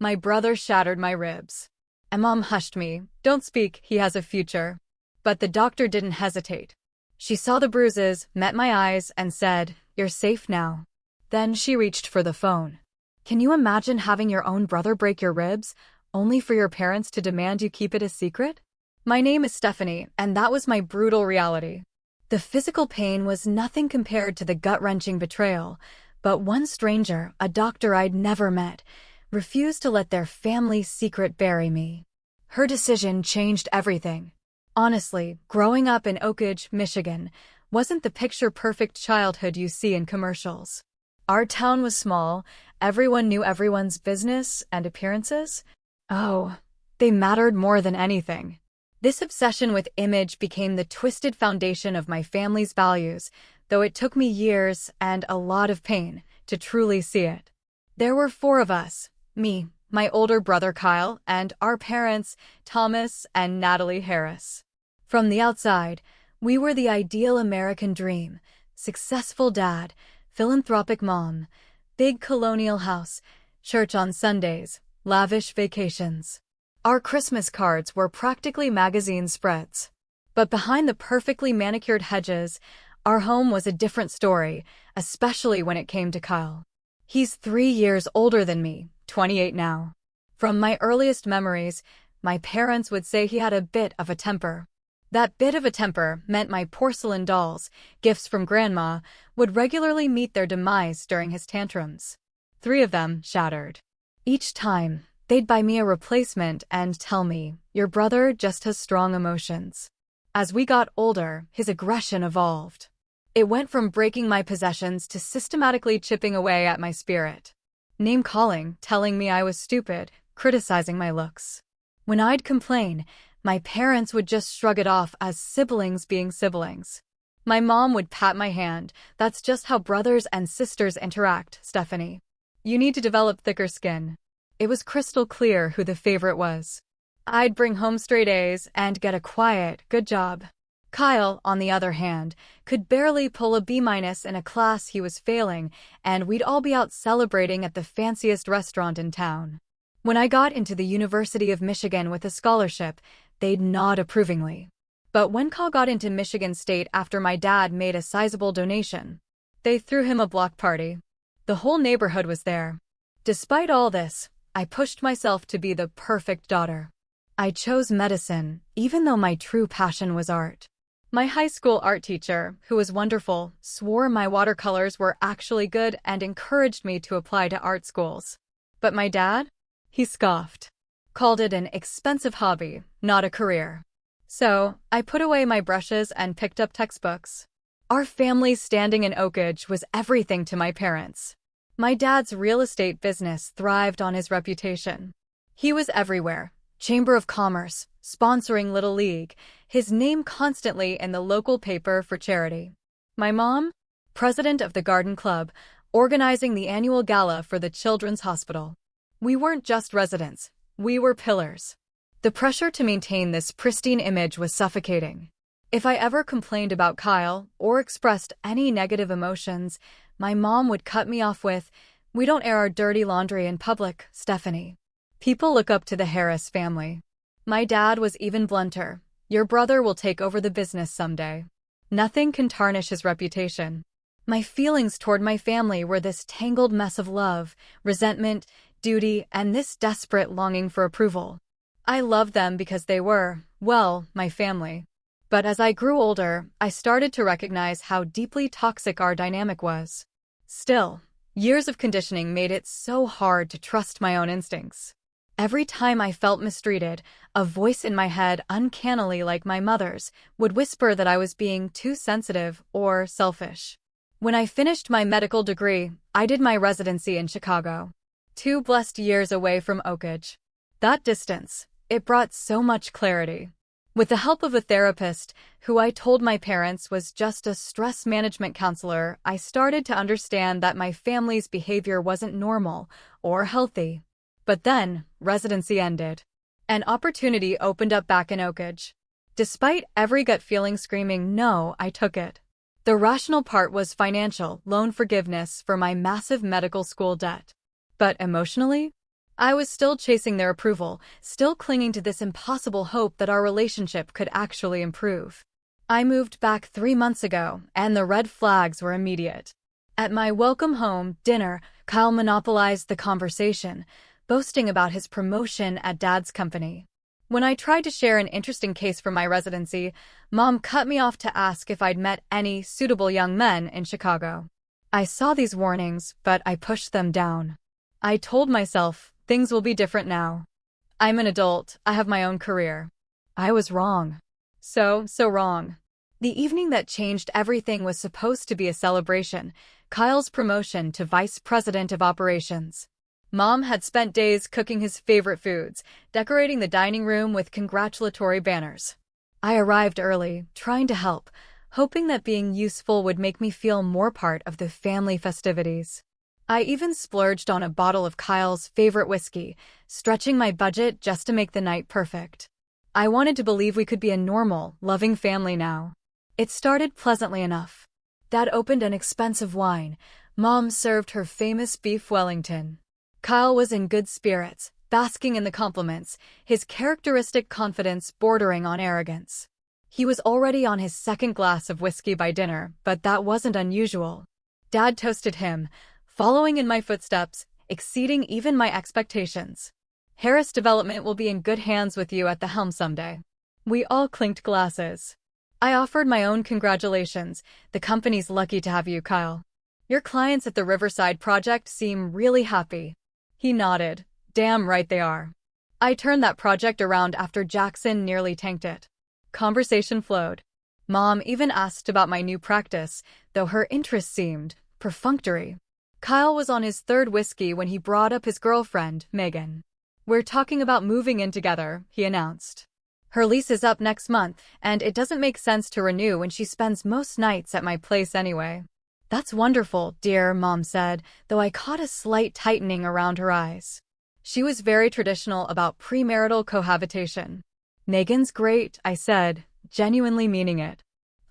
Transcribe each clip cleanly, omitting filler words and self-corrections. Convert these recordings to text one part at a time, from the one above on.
My brother shattered my ribs. And Mom hushed me. Don't speak, he has a future. But the doctor didn't hesitate. She saw the bruises, met my eyes, and said, "You're safe now." Then she reached for the phone. Can you imagine having your own brother break your ribs, only for your parents to demand you keep it a secret? My name is Stephanie, and that was my brutal reality. The physical pain was nothing compared to the gut-wrenching betrayal, but one stranger, a doctor I'd never met, refused to let their family's secret bury me. Her decision changed everything. Honestly, growing up in Oak Ridge, Michigan, wasn't the picture-perfect childhood you see in commercials. Our town was small, everyone knew everyone's business and appearances. Oh, they mattered more than anything. This obsession with image became the twisted foundation of my family's values, though it took me years and a lot of pain to truly see it. There were 4 of us, me, my older brother Kyle, and our parents, Thomas and Natalie Harris. From the outside, we were the ideal American dream: successful dad, philanthropic mom, big colonial house, church on Sundays, lavish vacations. Our Christmas cards were practically magazine spreads. But behind the perfectly manicured hedges, our home was a different story, especially when it came to Kyle. He's 3 years older than me, 28 now. From my earliest memories, my parents would say he had a bit of a temper. That bit of a temper meant my porcelain dolls, gifts from Grandma, would regularly meet their demise during his tantrums. 3 of them shattered. Each time, they'd buy me a replacement and tell me, "Your brother just has strong emotions." As we got older, his aggression evolved. It went from breaking my possessions to systematically chipping away at my spirit. Name-calling, telling me I was stupid, criticizing my looks. When I'd complain, my parents would just shrug it off as siblings being siblings. My mom would pat my hand. "That's just how brothers and sisters interact, Stephanie. You need to develop thicker skin." It was crystal clear who the favorite was. I'd bring home straight A's and get a quiet, "Good job." Kyle, on the other hand, could barely pull a B- in a class he was failing, and we'd all be out celebrating at the fanciest restaurant in town. When I got into the University of Michigan with a scholarship, they'd nod approvingly. But when Kyle got into Michigan State after my dad made a sizable donation, they threw him a block party. The whole neighborhood was there. Despite all this, I pushed myself to be the perfect daughter. I chose medicine, even though my true passion was art. My high school art teacher, who was wonderful, swore my watercolors were actually good and encouraged me to apply to art schools. But my dad? He scoffed. Called it an expensive hobby, not a career. So, I put away my brushes and picked up textbooks. Our family's standing in Oak Ridge was everything to my parents. My dad's real estate business thrived on his reputation. He was everywhere. Chamber of Commerce, sponsoring Little League, his name constantly in the local paper for charity. My mom, president of the Garden Club, organizing the annual gala for the Children's Hospital. We weren't just residents, we were pillars. The pressure to maintain this pristine image was suffocating. If I ever complained about Kyle or expressed any negative emotions, my mom would cut me off with, "We don't air our dirty laundry in public, Stephanie. People look up to the Harris family." My dad was even blunter. "Your brother will take over the business someday. Nothing can tarnish his reputation." My feelings toward my family were this tangled mess of love, resentment, duty, and this desperate longing for approval. I loved them because they were, well, my family. But as I grew older, I started to recognize how deeply toxic our dynamic was. Still, years of conditioning made it so hard to trust my own instincts. Every time I felt mistreated, a voice in my head, uncannily like my mother's, would whisper that I was being too sensitive or selfish. When I finished my medical degree, I did my residency in Chicago. 2 blessed years away from Oak Ridge. That distance, it brought so much clarity. With the help of a therapist, who I told my parents was just a stress management counselor, I started to understand that my family's behavior wasn't normal or healthy. But then, residency ended. An opportunity opened up back in Oak Ridge. Despite every gut feeling screaming no, I took it. The rational part was financial, loan forgiveness for my massive medical school debt. But emotionally? I was still chasing their approval, still clinging to this impossible hope that our relationship could actually improve. I moved back 3 months ago, and the red flags were immediate. At my welcome home dinner, Kyle monopolized the conversation, boasting about his promotion at Dad's company. When I tried to share an interesting case for my residency, Mom cut me off to ask if I'd met any suitable young men in Chicago. I saw these warnings, but I pushed them down. I told myself, things will be different now. I'm an adult, I have my own career. I was wrong. So wrong. The evening that changed everything was supposed to be a celebration, Kyle's promotion to Vice President of Operations. Mom had spent days cooking his favorite foods, decorating the dining room with congratulatory banners. I arrived early, trying to help, hoping that being useful would make me feel more part of the family festivities. I even splurged on a bottle of Kyle's favorite whiskey, stretching my budget just to make the night perfect. I wanted to believe we could be a normal, loving family now. It started pleasantly enough. Dad opened an expensive wine. Mom served her famous beef Wellington. Kyle was in good spirits, basking in the compliments, his characteristic confidence bordering on arrogance. He was already on his second glass of whiskey by dinner, but that wasn't unusual. Dad toasted him, following in my footsteps, exceeding even my expectations. Harris Development will be in good hands with you at the helm someday. We all clinked glasses. I offered my own congratulations. The company's lucky to have you, Kyle. Your clients at the Riverside project seem really happy. He nodded. Damn right they are. I turned that project around after Jackson nearly tanked it. Conversation flowed. Mom even asked about my new practice, though her interest seemed perfunctory. Kyle was on his third whiskey when he brought up his girlfriend, Megan. We're talking about moving in together, he announced. Her lease is up next month, and it doesn't make sense to renew when she spends most nights at my place anyway. That's wonderful, dear, Mom said, though I caught a slight tightening around her eyes. She was very traditional about premarital cohabitation. Megan's great, I said, genuinely meaning it.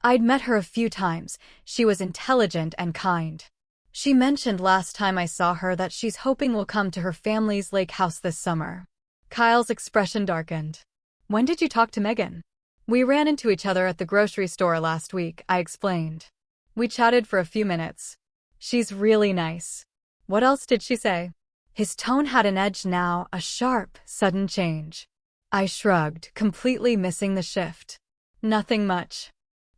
I'd met her a few times. She was intelligent and kind. She mentioned last time I saw her that she's hoping we'll come to her family's lake house this summer. Kyle's expression darkened. When did you talk to Megan? We ran into each other at the grocery store last week, I explained. We chatted for a few minutes. She's really nice. What else did she say? His tone had an edge now, a sharp, sudden change. I shrugged, completely missing the shift. Nothing much.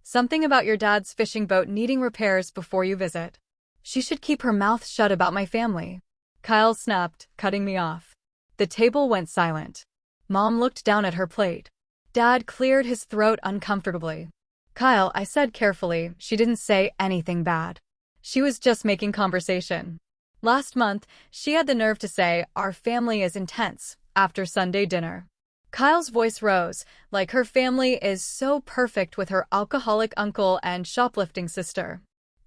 Something about your dad's fishing boat needing repairs before you visit. She should keep her mouth shut about my family. Kyle snapped, cutting me off. The table went silent. Mom looked down at her plate. Dad cleared his throat uncomfortably. Kyle, I said carefully, she didn't say anything bad. She was just making conversation. Last month, she had the nerve to say, our family is intense, after Sunday dinner. Kyle's voice rose, like her family is so perfect with her alcoholic uncle and shoplifting sister.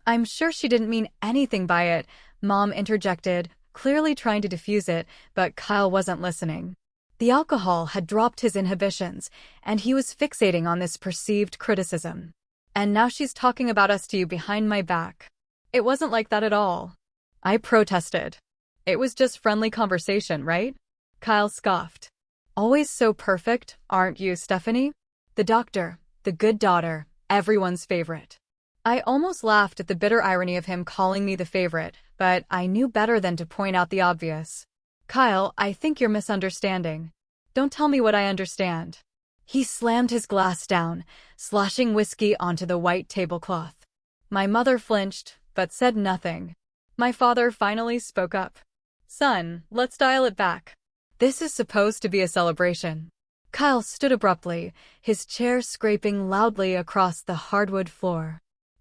I'm sure she didn't mean anything by it, Mom interjected, clearly trying to defuse it, but Kyle wasn't listening. The alcohol had dropped his inhibitions, and he was fixating on this perceived criticism. And now she's talking about us to you behind my back. It wasn't like that at all. I protested. It was just friendly conversation, right? Kyle scoffed. Always so perfect, aren't you, Stephanie? The doctor, the good daughter, everyone's favorite. I almost laughed at the bitter irony of him calling me the favorite, but I knew better than to point out the obvious. Kyle, I think you're misunderstanding. Don't tell me what I understand. He slammed his glass down, sloshing whiskey onto the white tablecloth. My mother flinched, but said nothing. My father finally spoke up. Son, let's dial it back. This is supposed to be a celebration. Kyle stood abruptly, his chair scraping loudly across the hardwood floor.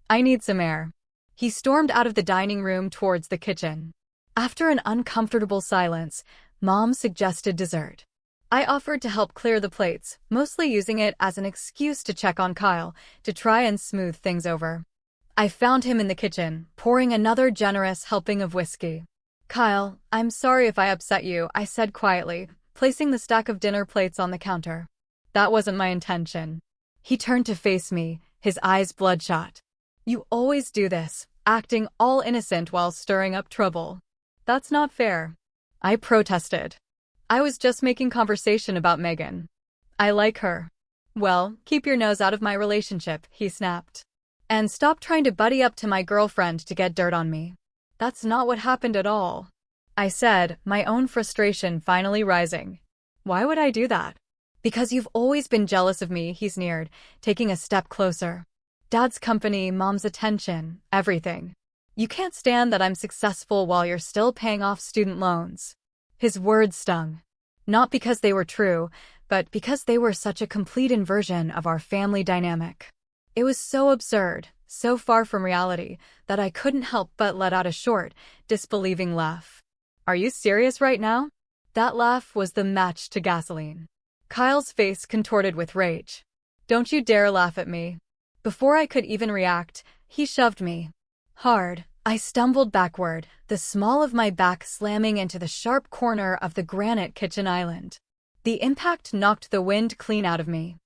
I need some air. He stormed out of the dining room towards the kitchen. After an uncomfortable silence, Mom suggested dessert. I offered to help clear the plates, mostly using it as an excuse to check on Kyle, to try and smooth things over. I found him in the kitchen, pouring another generous helping of whiskey. Kyle, I'm sorry if I upset you, I said quietly, placing the stack of dinner plates on the counter. That wasn't my intention. He turned to face me, his eyes bloodshot. You always do this, acting all innocent while stirring up trouble. That's not fair. I protested. I was just making conversation about Megan. I like her. Well, keep your nose out of my relationship, he snapped. And stop trying to buddy up to my girlfriend to get dirt on me. That's not what happened at all, I said, my own frustration finally rising. Why would I do that? Because you've always been jealous of me, he sneered, taking a step closer. Dad's company, Mom's attention, everything. You can't stand that I'm successful while you're still paying off student loans. His words stung. Not because they were true, but because they were such a complete inversion of our family dynamic. It was so absurd, so far from reality, that I couldn't help but let out a short, disbelieving laugh. Are you serious right now? That laugh was the match to gasoline. Kyle's face contorted with rage. Don't you dare laugh at me. Before I could even react, he shoved me. Hard, I stumbled backward, the small of my back slamming into the sharp corner of the granite kitchen island. The impact knocked the wind clean out of me.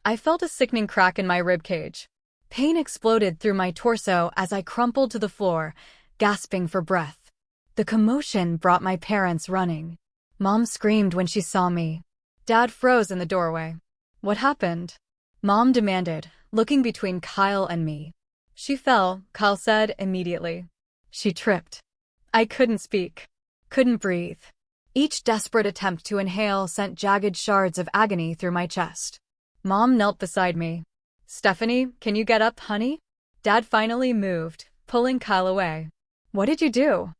I felt a sickening crack in my ribcage. Pain exploded through my torso as I crumpled to the floor, gasping for breath. The commotion brought my parents running. Mom screamed when she saw me. Dad froze in the doorway. What happened? Mom demanded, looking between Kyle and me. She fell, Kyle said immediately. She tripped. I couldn't speak. Couldn't breathe. Each desperate attempt to inhale sent jagged shards of agony through my chest. Mom knelt beside me. Stephanie, can you get up, honey? Dad finally moved, pulling Kyle away. What did you do?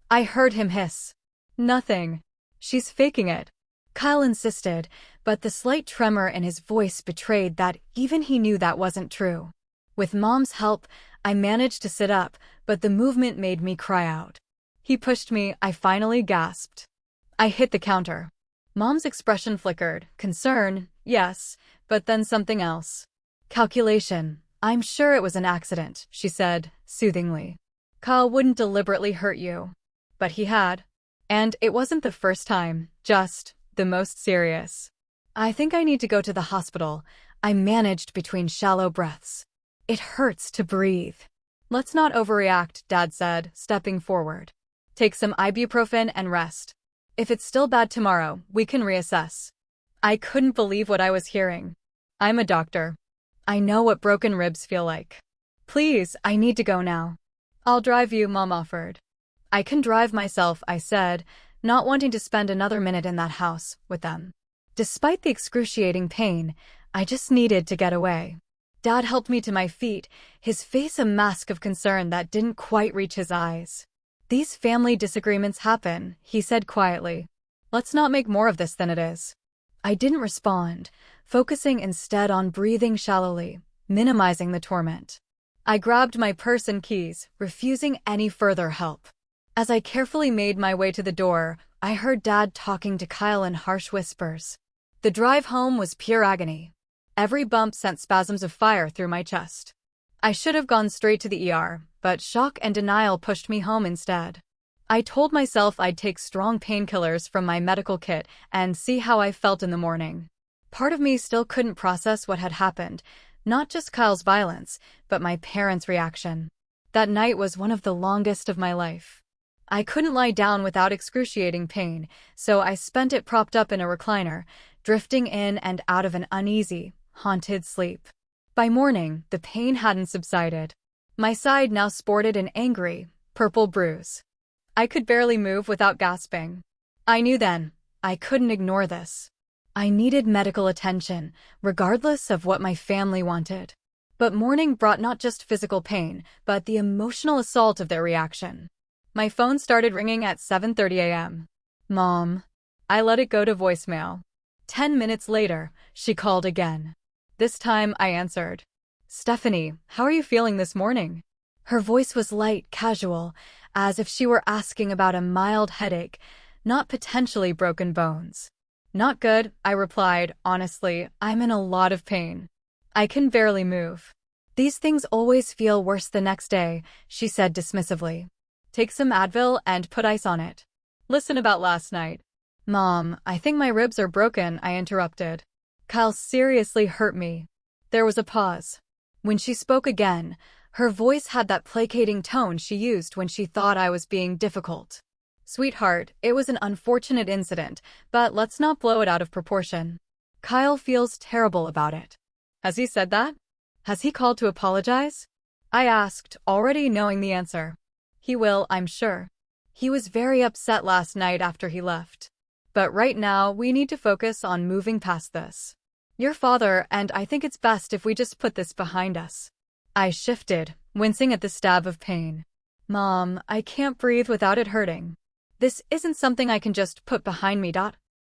I heard him hiss. Nothing. She's faking it. Kyle insisted, but the slight tremor in his voice betrayed that even he knew that wasn't true. With Mom's help, I managed to sit up, but the movement made me cry out. He pushed me, I finally gasped. I hit the counter. Mom's expression flickered, concern, yes, but then something else. Calculation. I'm sure it was an accident, she said, soothingly. Kyle wouldn't deliberately hurt you. But he had. And it wasn't the first time, just the most serious. I think I need to go to the hospital, I managed between shallow breaths. It hurts to breathe. Let's not overreact, Dad said, stepping forward. Take some ibuprofen and rest. If it's still bad tomorrow, we can reassess. I couldn't believe what I was hearing. I'm a doctor. I know what broken ribs feel like. Please, I need to go now. I'll drive you, Mom offered. I can drive myself, I said, not wanting to spend another minute in that house with them. Despite the excruciating pain, I just needed to get away. Dad helped me to my feet, his face a mask of concern that didn't quite reach his eyes. These family disagreements happen, he said quietly. Let's not make more of this than it is. I didn't respond, focusing instead on breathing shallowly, minimizing the torment. I grabbed my purse and keys, refusing any further help. As I carefully made my way to the door, I heard Dad talking to Kyle in harsh whispers. The drive home was pure agony. Every bump sent spasms of fire through my chest. I should have gone straight to the ER, but shock and denial pushed me home instead. I told myself I'd take strong painkillers from my medical kit and see how I felt in the morning. Part of me still couldn't process what had happened, not just Kyle's violence, but my parents' reaction. That night was one of the longest of my life. I couldn't lie down without excruciating pain, so I spent it propped up in a recliner, drifting in and out of an uneasy, haunted sleep. By morning, the pain hadn't subsided. My side now sported an angry, purple bruise. I could barely move without gasping. I knew then, I couldn't ignore this. I needed medical attention, regardless of what my family wanted. But morning brought not just physical pain, but the emotional assault of their reaction. My phone started ringing at 7:30 a.m. Mom. I let it go to voicemail. 10 minutes later, she called again. This time, I answered. Stephanie, how are you feeling this morning? Her voice was light, casual, as if she were asking about a mild headache, not potentially broken bones. Not good, I replied, honestly, I'm in a lot of pain. I can barely move. These things always feel worse the next day, she said dismissively. Take some Advil and put ice on it. Listen about last night. Mom, I think my ribs are broken, I interrupted. Kyle seriously hurt me. There was a pause. When she spoke again, her voice had that placating tone she used when she thought I was being difficult. Sweetheart, it was an unfortunate incident, but let's not blow it out of proportion. Kyle feels terrible about it. Has he said that? Has he called to apologize? I asked, already knowing the answer. He will, I'm sure. He was very upset last night after he left. But right now, we need to focus on moving past this. Your father, and I think it's best if we just put this behind us. I shifted, wincing at the stab of pain. Mom, I can't breathe without it hurting. This isn't something I can just put behind me.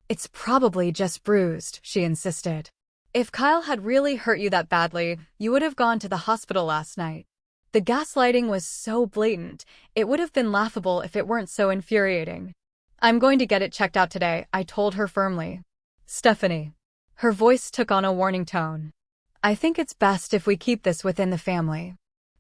It's probably just bruised, she insisted. If Kyle had really hurt you that badly, you would have gone to the hospital last night. The gaslighting was so blatant, it would have been laughable if it weren't so infuriating. I'm going to get it checked out today, I told her firmly. Stephanie. Her voice took on a warning tone. I think it's best if we keep this within the family.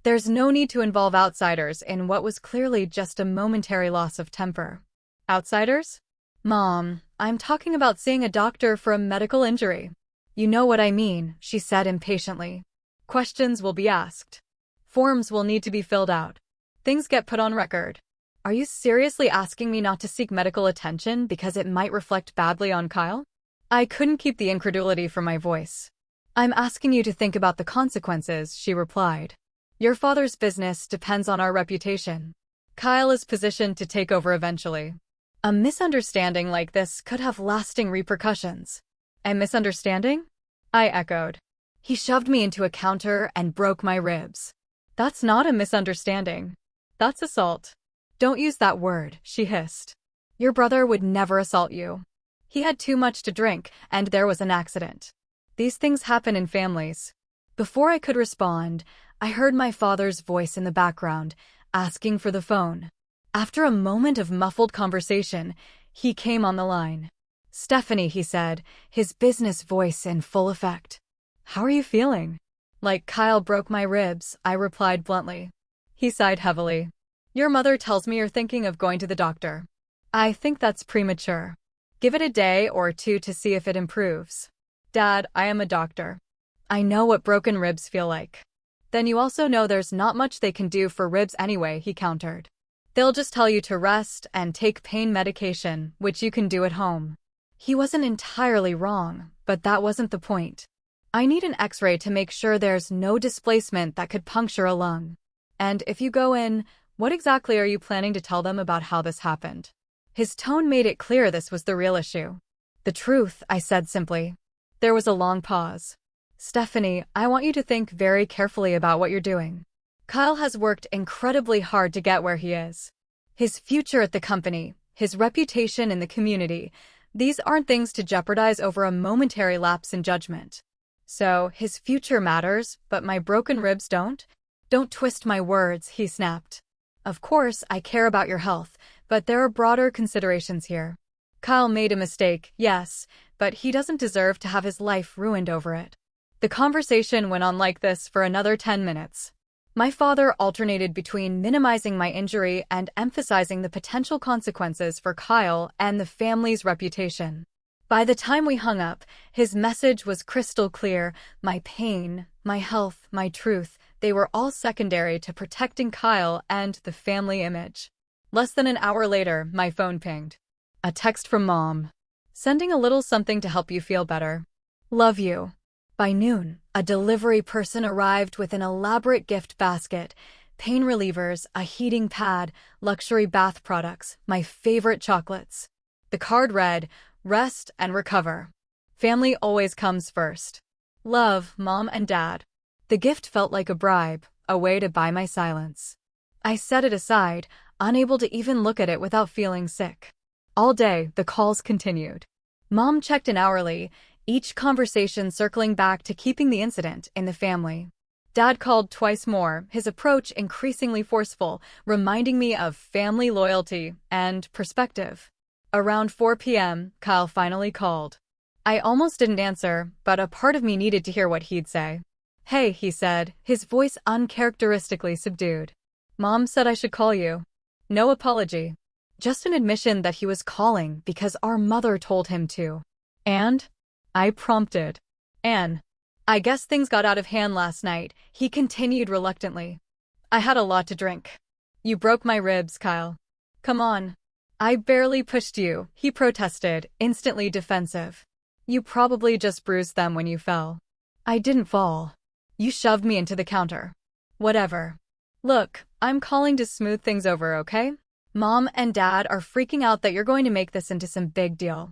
There's no need to involve outsiders in what was clearly just a momentary loss of temper. Outsiders? Mom, I'm talking about seeing a doctor for a medical injury. You know what I mean, she said impatiently. Questions will be asked. Forms will need to be filled out. Things get put on record. Are you seriously asking me not to seek medical attention because it might reflect badly on Kyle? I couldn't keep the incredulity from my voice. I'm asking you to think about the consequences, she replied. Your father's business depends on our reputation. Kyle is positioned to take over eventually. A misunderstanding like this could have lasting repercussions. A misunderstanding? I echoed. He shoved me into a counter and broke my ribs. That's not a misunderstanding. That's assault. Don't use that word, she hissed. Your brother would never assault you. He had too much to drink, and there was an accident. These things happen in families. Before I could respond, I heard my father's voice in the background, asking for the phone. After a moment of muffled conversation, he came on the line. Stephanie, he said, his business voice in full effect. How are you feeling? Like Kyle broke my ribs, I replied bluntly. He sighed heavily. Your mother tells me you're thinking of going to the doctor. I think that's premature. Give it a day or two to see if it improves. Dad, I am a doctor. I know what broken ribs feel like. Then you also know there's not much they can do for ribs anyway, he countered. They'll just tell you to rest and take pain medication, which you can do at home. He wasn't entirely wrong, but that wasn't the point. I need an X-ray to make sure there's no displacement that could puncture a lung. And if you go in, what exactly are you planning to tell them about how this happened? His tone made it clear this was the real issue. The truth, I said simply. There was a long pause. Stephanie, I want you to think very carefully about what you're doing. Kyle has worked incredibly hard to get where he is. His future at the company, his reputation in the community, these aren't things to jeopardize over a momentary lapse in judgment. So, his future matters, but my broken ribs don't? Don't twist my words, he snapped. Of course, I care about your health, but there are broader considerations here. Kyle made a mistake, yes, but he doesn't deserve to have his life ruined over it. The conversation went on like this for another 10 minutes. My father alternated between minimizing my injury and emphasizing the potential consequences for Kyle and the family's reputation. By the time we hung up, his message was crystal clear. My pain, my health, my truth, they were all secondary to protecting Kyle and the family image. Less than an hour later, my phone pinged. A text from Mom. Sending a little something to help you feel better. Love you. By noon, a delivery person arrived with an elaborate gift basket, pain relievers, a heating pad, luxury bath products, my favorite chocolates. The card read, "Rest and recover. Family always comes first. Love, Mom and Dad." The gift felt like a bribe, a way to buy my silence. I set it aside, unable to even look at it without feeling sick. All day, the calls continued. Mom checked in hourly, each conversation circling back to keeping the incident in the family. Dad called twice more, his approach increasingly forceful, reminding me of family loyalty and perspective. Around 4 p.m., Kyle finally called. I almost didn't answer, but a part of me needed to hear what he'd say. Hey, he said, his voice uncharacteristically subdued. Mom said I should call you. No apology. Just an admission that he was calling because our mother told him to. And? I prompted. Anne. I guess things got out of hand last night, he continued reluctantly. I had a lot to drink. You broke my ribs, Kyle. Come on. I barely pushed you, he protested, instantly defensive. You probably just bruised them when you fell. I didn't fall. You shoved me into the counter. Whatever. Look, I'm calling to smooth things over, okay? Mom and Dad are freaking out that you're going to make this into some big deal.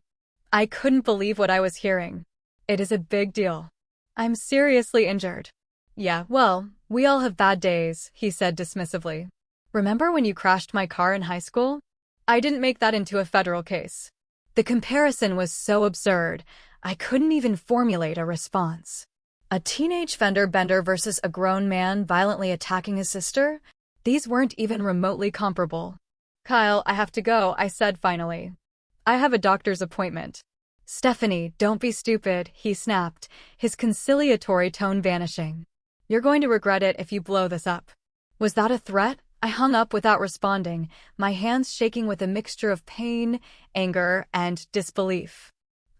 I couldn't believe what I was hearing. It is a big deal. I'm seriously injured. Yeah, well, we all have bad days, he said dismissively. Remember when you crashed my car in high school? I didn't make that into a federal case. The comparison was so absurd, I couldn't even formulate a response. A teenage fender bender versus a grown man violently attacking his sister? These weren't even remotely comparable. Kyle, I have to go, I said finally. I have a doctor's appointment. Stephanie, don't be stupid, he snapped, his conciliatory tone vanishing. You're going to regret it if you blow this up. Was that a threat? I hung up without responding, my hands shaking with a mixture of pain, anger, and disbelief.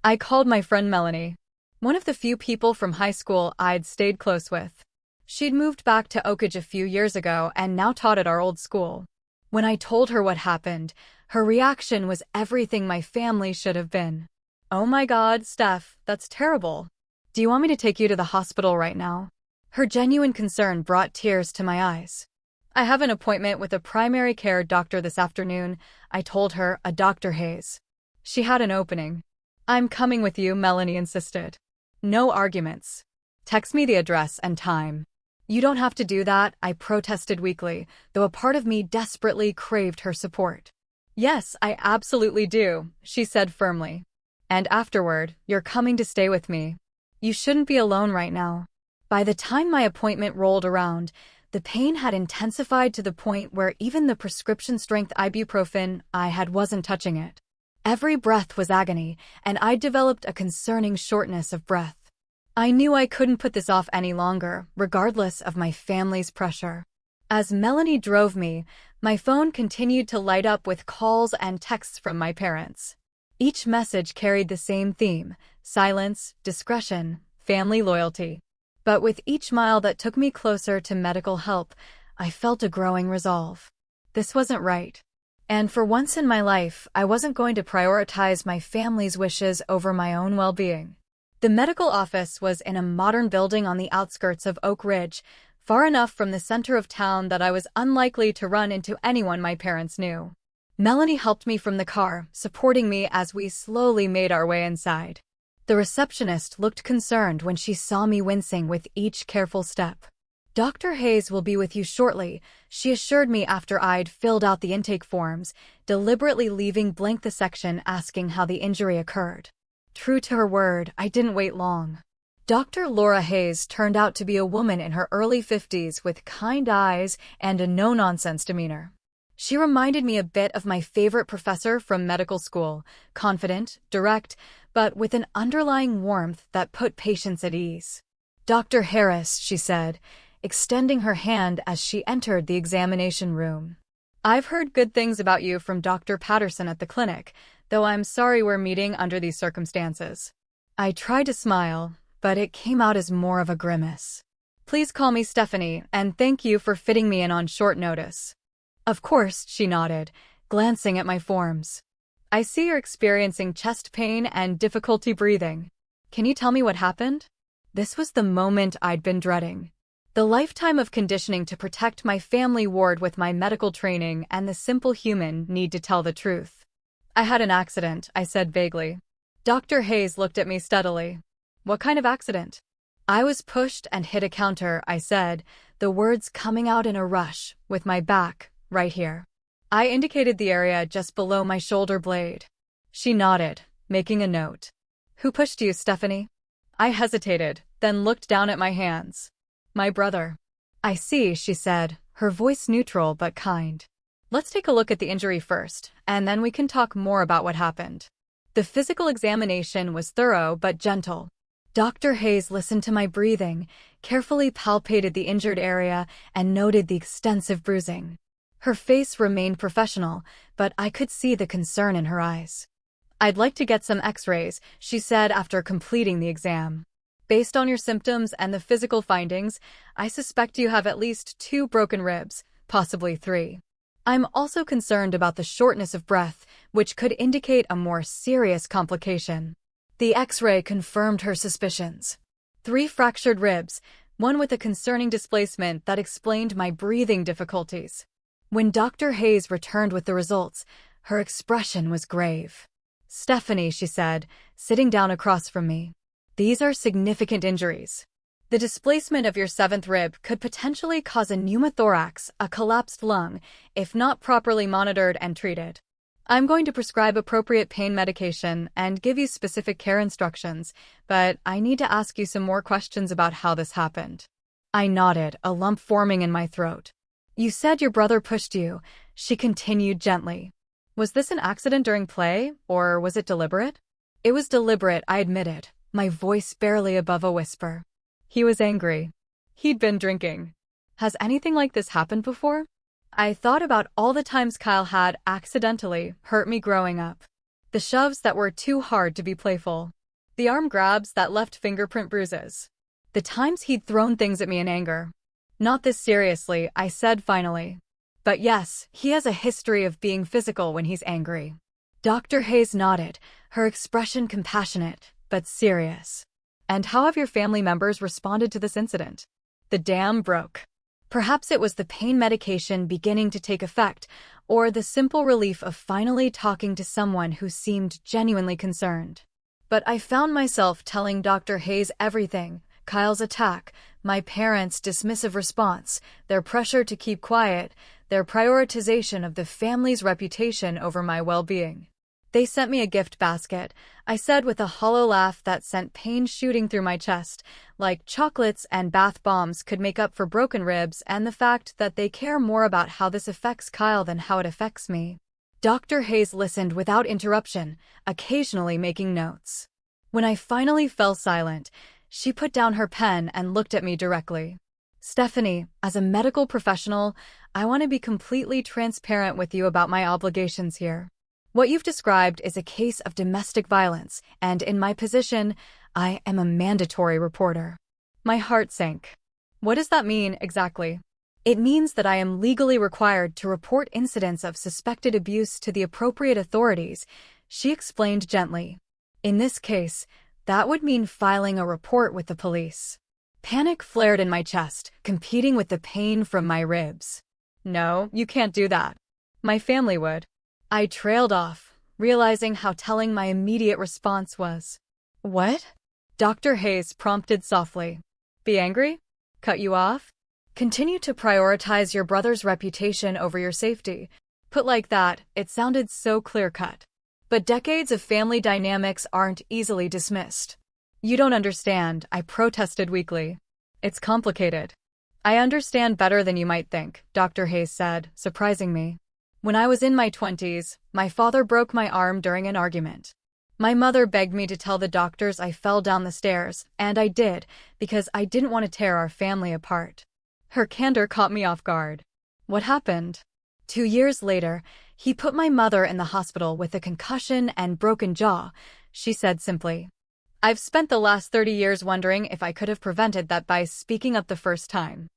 I called my friend Melanie, one of the few people from high school I'd stayed close with. She'd moved back to Oak Ridge a few years ago and now taught at our old school. When I told her what happened, her reaction was everything my family should have been. Oh my God, Steph, that's terrible. Do you want me to take you to the hospital right now? Her genuine concern brought tears to my eyes. I have an appointment with a primary care doctor this afternoon, I told her, a Dr. Hayes. She had an opening. I'm coming with you, Melanie insisted. No arguments. Text me the address and time. You don't have to do that, I protested weakly, though a part of me desperately craved her support. Yes, I absolutely do, she said firmly. And afterward, you're coming to stay with me. You shouldn't be alone right now. By the time my appointment rolled around, the pain had intensified to the point where even the prescription-strength ibuprofen I had wasn't touching it. Every breath was agony, and I developed a concerning shortness of breath. I knew I couldn't put this off any longer, regardless of my family's pressure. As Melanie drove me, my phone continued to light up with calls and texts from my parents. Each message carried the same theme: silence, discretion, family loyalty. But with each mile that took me closer to medical help, I felt a growing resolve. This wasn't right. And for once in my life, I wasn't going to prioritize my family's wishes over my own well-being. The medical office was in a modern building on the outskirts of Oak Ridge, far enough from the center of town that I was unlikely to run into anyone my parents knew. Melanie helped me from the car, supporting me as we slowly made our way inside. The receptionist looked concerned when she saw me wincing with each careful step. Dr. Hayes will be with you shortly, she assured me after I'd filled out the intake forms, deliberately leaving blank the section asking how the injury occurred. True to her word, I didn't wait long. Dr. Laura Hayes turned out to be a woman in her early 50s with kind eyes and a no-nonsense demeanor. She reminded me a bit of my favorite professor from medical school, confident, direct, but with an underlying warmth that put patients at ease. Dr. Harris, she said, extending her hand as she entered the examination room. I've heard good things about you from Dr. Patterson at the clinic, though I'm sorry we're meeting under these circumstances. I tried to smile, but it came out as more of a grimace. Please call me Stephanie, and thank you for fitting me in on short notice. Of course, she nodded, glancing at my forms. I see you're experiencing chest pain and difficulty breathing. Can you tell me what happened? This was the moment I'd been dreading. The lifetime of conditioning to protect my family warred with my medical training and the simple human need to tell the truth. I had an accident, I said vaguely. Dr. Hayes looked at me steadily. What kind of accident? I was pushed and hit a counter, I said, the words coming out in a rush, with my back, right here. I indicated the area just below my shoulder blade. She nodded, making a note. Who pushed you, Stephanie? I hesitated, then looked down at my hands. My brother. I see, she said, her voice neutral but kind. Let's take a look at the injury first, and then we can talk more about what happened. The physical examination was thorough but gentle. Dr. Hayes listened to my breathing, carefully palpated the injured area, and noted the extensive bruising. Her face remained professional, but I could see the concern in her eyes. I'd like to get some x-rays, she said after completing the exam. Based on your symptoms and the physical findings, I suspect you have at least 2 broken ribs, possibly 3. I'm also concerned about the shortness of breath, which could indicate a more serious complication. The X-ray confirmed her suspicions. 3 fractured ribs, one with a concerning displacement that explained my breathing difficulties. When Dr. Hayes returned with the results, her expression was grave. "Stephanie," she said, sitting down across from me, "these are significant injuries. The displacement of your 7th rib could potentially cause a pneumothorax, a collapsed lung, if not properly monitored and treated. I'm going to prescribe appropriate pain medication and give you specific care instructions, but I need to ask you some more questions about how this happened." I nodded, a lump forming in my throat. "You said your brother pushed you," she continued gently. "Was this an accident during play, or was it deliberate?" "It was deliberate," I admitted, my voice barely above a whisper. "He was angry. He'd been drinking. Has anything like this happened before?" I thought about all the times Kyle had accidentally hurt me growing up. The shoves that were too hard to be playful. The arm grabs that left fingerprint bruises. The times he'd thrown things at me in anger. "Not this seriously," I said finally. "But yes, he has a history of being physical when he's angry." Dr. Hayes nodded, her expression compassionate, but serious. "And how have your family members responded to this incident?" The dam broke. Perhaps it was the pain medication beginning to take effect, or the simple relief of finally talking to someone who seemed genuinely concerned. But I found myself telling Dr. Hayes everything: Kyle's attack, my parents' dismissive response, their pressure to keep quiet, their prioritization of the family's reputation over my well-being. "They sent me a gift basket," I said with a hollow laugh that sent pain shooting through my chest, like chocolates and bath bombs could make up for broken ribs and the fact that they care more about how this affects Kyle than how it affects me. Dr. Hayes listened without interruption, occasionally making notes. When I finally fell silent, she put down her pen and looked at me directly. "Stephanie, as a medical professional, I want to be completely transparent with you about my obligations here. What you've described is a case of domestic violence, and in my position, I am a mandatory reporter." My heart sank. "What does that mean, exactly?" "It means that I am legally required to report incidents of suspected abuse to the appropriate authorities," she explained gently. "In this case, that would mean filing a report with the police." Panic flared in my chest, competing with the pain from my ribs. "No, you can't do that. My family would." I trailed off, realizing how telling my immediate response was. "What?" Dr. Hayes prompted softly. "Be angry? Cut you off? Continue to prioritize your brother's reputation over your safety." Put like that, it sounded so clear-cut. But decades of family dynamics aren't easily dismissed. "You don't understand," I protested weakly. "It's complicated." "I understand better than you might think," Dr. Hayes said, surprising me. "When I was in my 20s, my father broke my arm during an argument. My mother begged me to tell the doctors I fell down the stairs, and I did, because I didn't want to tear our family apart." Her candor caught me off guard. "What happened?" 2 years later, he put my mother in the hospital with a concussion and broken jaw," she said simply. "I've spent the last 30 years wondering if I could have prevented that by speaking up the first time."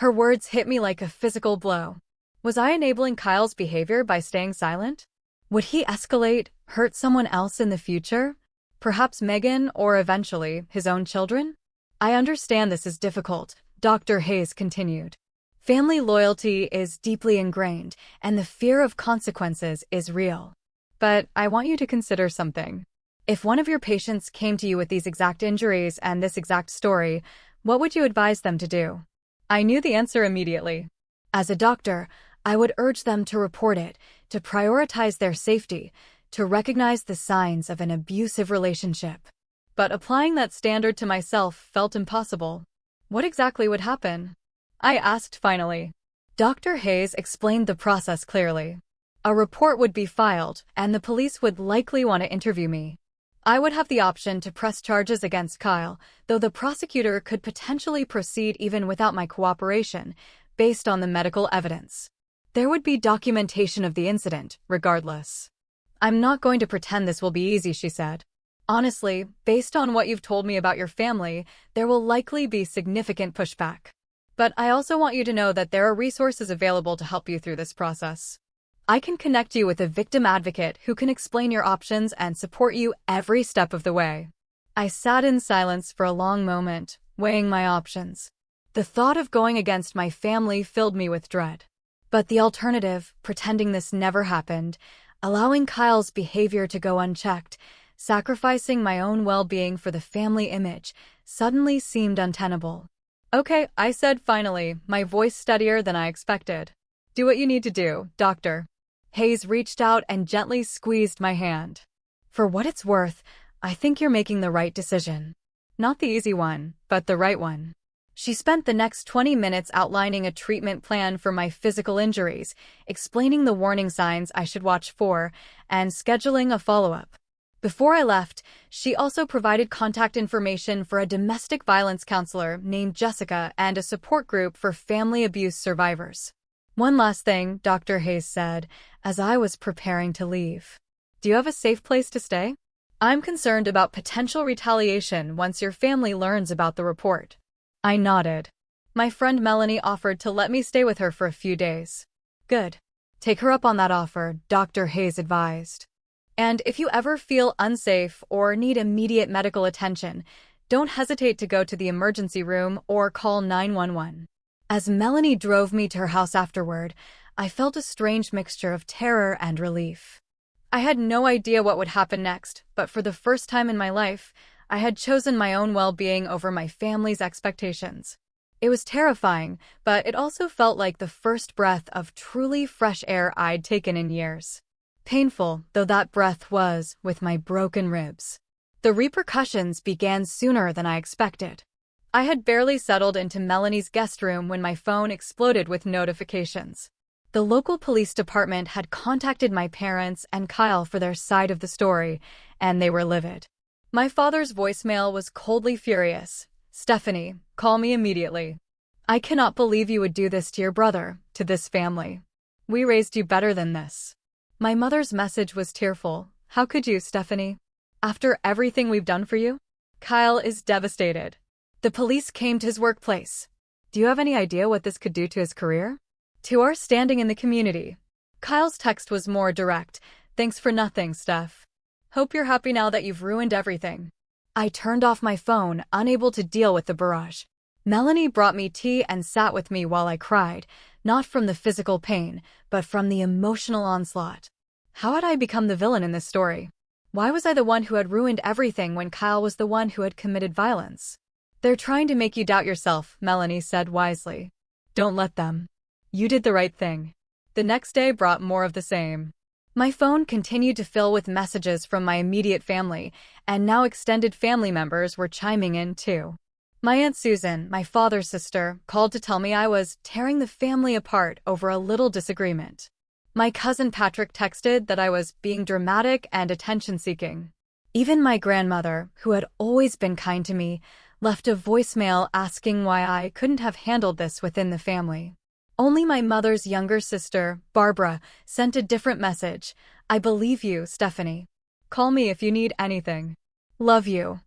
Her words hit me like a physical blow. Was I enabling Kyle's behavior by staying silent? Would he escalate, hurt someone else in the future? Perhaps Megan, or eventually, his own children? "I understand this is difficult," Dr. Hayes continued. "Family loyalty is deeply ingrained, and the fear of consequences is real. But I want you to consider something. If one of your patients came to you with these exact injuries and this exact story, what would you advise them to do?" I knew the answer immediately. As a doctor, I would urge them to report it, to prioritize their safety, to recognize the signs of an abusive relationship. But applying that standard to myself felt impossible. "What exactly would happen?" I asked finally. Dr. Hayes explained the process clearly. A report would be filed, and the police would likely want to interview me. I would have the option to press charges against Kyle, though the prosecutor could potentially proceed even without my cooperation, based on the medical evidence. There would be documentation of the incident, regardless. "I'm not going to pretend this will be easy," she said. "Honestly, based on what you've told me about your family, there will likely be significant pushback. But I also want you to know that there are resources available to help you through this process. I can connect you with a victim advocate who can explain your options and support you every step of the way. I sat in silence for a long moment, weighing my options. The thought of going against my family filled me with dread. But the alternative, pretending this never happened, allowing Kyle's behavior to go unchecked, sacrificing my own well-being for the family image, suddenly seemed untenable. Okay, I said finally, my voice steadier than I expected. Do what you need to do, doctor. Hayes reached out and gently squeezed my hand. For what it's worth, I think you're making the right decision. Not the easy one, but the right one. She spent the next 20 minutes outlining a treatment plan for my physical injuries, explaining the warning signs I should watch for, and scheduling a follow-up. Before I left, she also provided contact information for a domestic violence counselor named Jessica and a support group for family abuse survivors. One last thing, Dr. Hayes said, as I was preparing to leave. Do you have a safe place to stay? I'm concerned about potential retaliation once your family learns about the report. I nodded. My friend Melanie offered to let me stay with her for a few days. Good. Take her up on that offer, Dr. Hayes advised. And if you ever feel unsafe or need immediate medical attention, don't hesitate to go to the emergency room or call 911. As Melanie drove me to her house afterward, I felt a strange mixture of terror and relief. I had no idea what would happen next, but for the first time in my life, I had chosen my own well-being over my family's expectations. It was terrifying, but it also felt like the first breath of truly fresh air I'd taken in years. Painful, though that breath was, with my broken ribs. The repercussions began sooner than I expected. I had barely settled into Melanie's guest room when my phone exploded with notifications. The local police department had contacted my parents and Kyle for their side of the story, and they were livid. My father's voicemail was coldly furious. Stephanie, call me immediately. I cannot believe you would do this to your brother, to this family. We raised you better than this. My mother's message was tearful. How could you, Stephanie? After everything we've done for you? Kyle is devastated. The police came to his workplace. Do you have any idea what this could do to his career? To our standing in the community. Kyle's text was more direct. Thanks for nothing, Steph. Hope you're happy now that you've ruined everything. I turned off my phone, unable to deal with the barrage. Melanie brought me tea and sat with me while I cried, not from the physical pain, but from the emotional onslaught. How had I become the villain in this story? Why was I the one who had ruined everything when Kyle was the one who had committed violence? They're trying to make you doubt yourself, Melanie said wisely. Don't let them. You did the right thing. The next day brought more of the same. My phone continued to fill with messages from my immediate family, and now extended family members were chiming in too. My Aunt Susan, my father's sister, called to tell me I was tearing the family apart over a little disagreement. My cousin Patrick texted that I was being dramatic and attention-seeking. Even my grandmother, who had always been kind to me, left a voicemail asking why I couldn't have handled this within the family. Only my mother's younger sister, Barbara, sent a different message. I believe you, Stephanie. Call me if you need anything. Love you.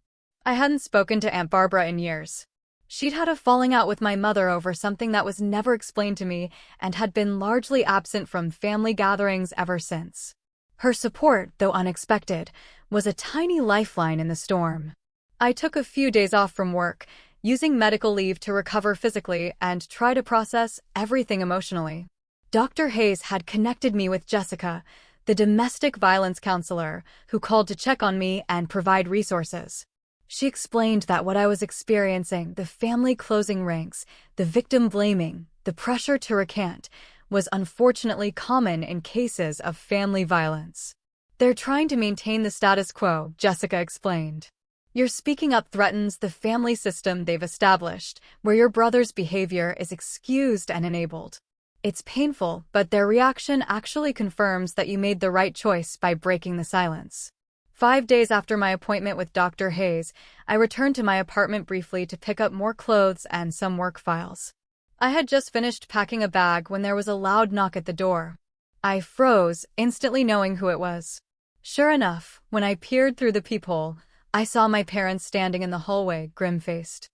I hadn't spoken to Aunt Barbara in years. She'd had a falling out with my mother over something that was never explained to me and had been largely absent from family gatherings ever since. Her support, though unexpected, was a tiny lifeline in the storm. I took a few days off from work, using medical leave to recover physically and try to process everything emotionally. Dr. Hayes had connected me with Jessica, the domestic violence counselor, who called to check on me and provide resources. She explained that what I was experiencing, the family closing ranks, the victim blaming, the pressure to recant, was unfortunately common in cases of family violence. They're trying to maintain the status quo, Jessica explained. Your speaking up threatens the family system they've established, where your brother's behavior is excused and enabled. It's painful, but their reaction actually confirms that you made the right choice by breaking the silence. 5 days after my appointment with Dr. Hayes, I returned to my apartment briefly to pick up more clothes and some work files. I had just finished packing a bag when there was a loud knock at the door. I froze, instantly knowing who it was. Sure enough, when I peered through the peephole, I saw my parents standing in the hallway, grim-faced.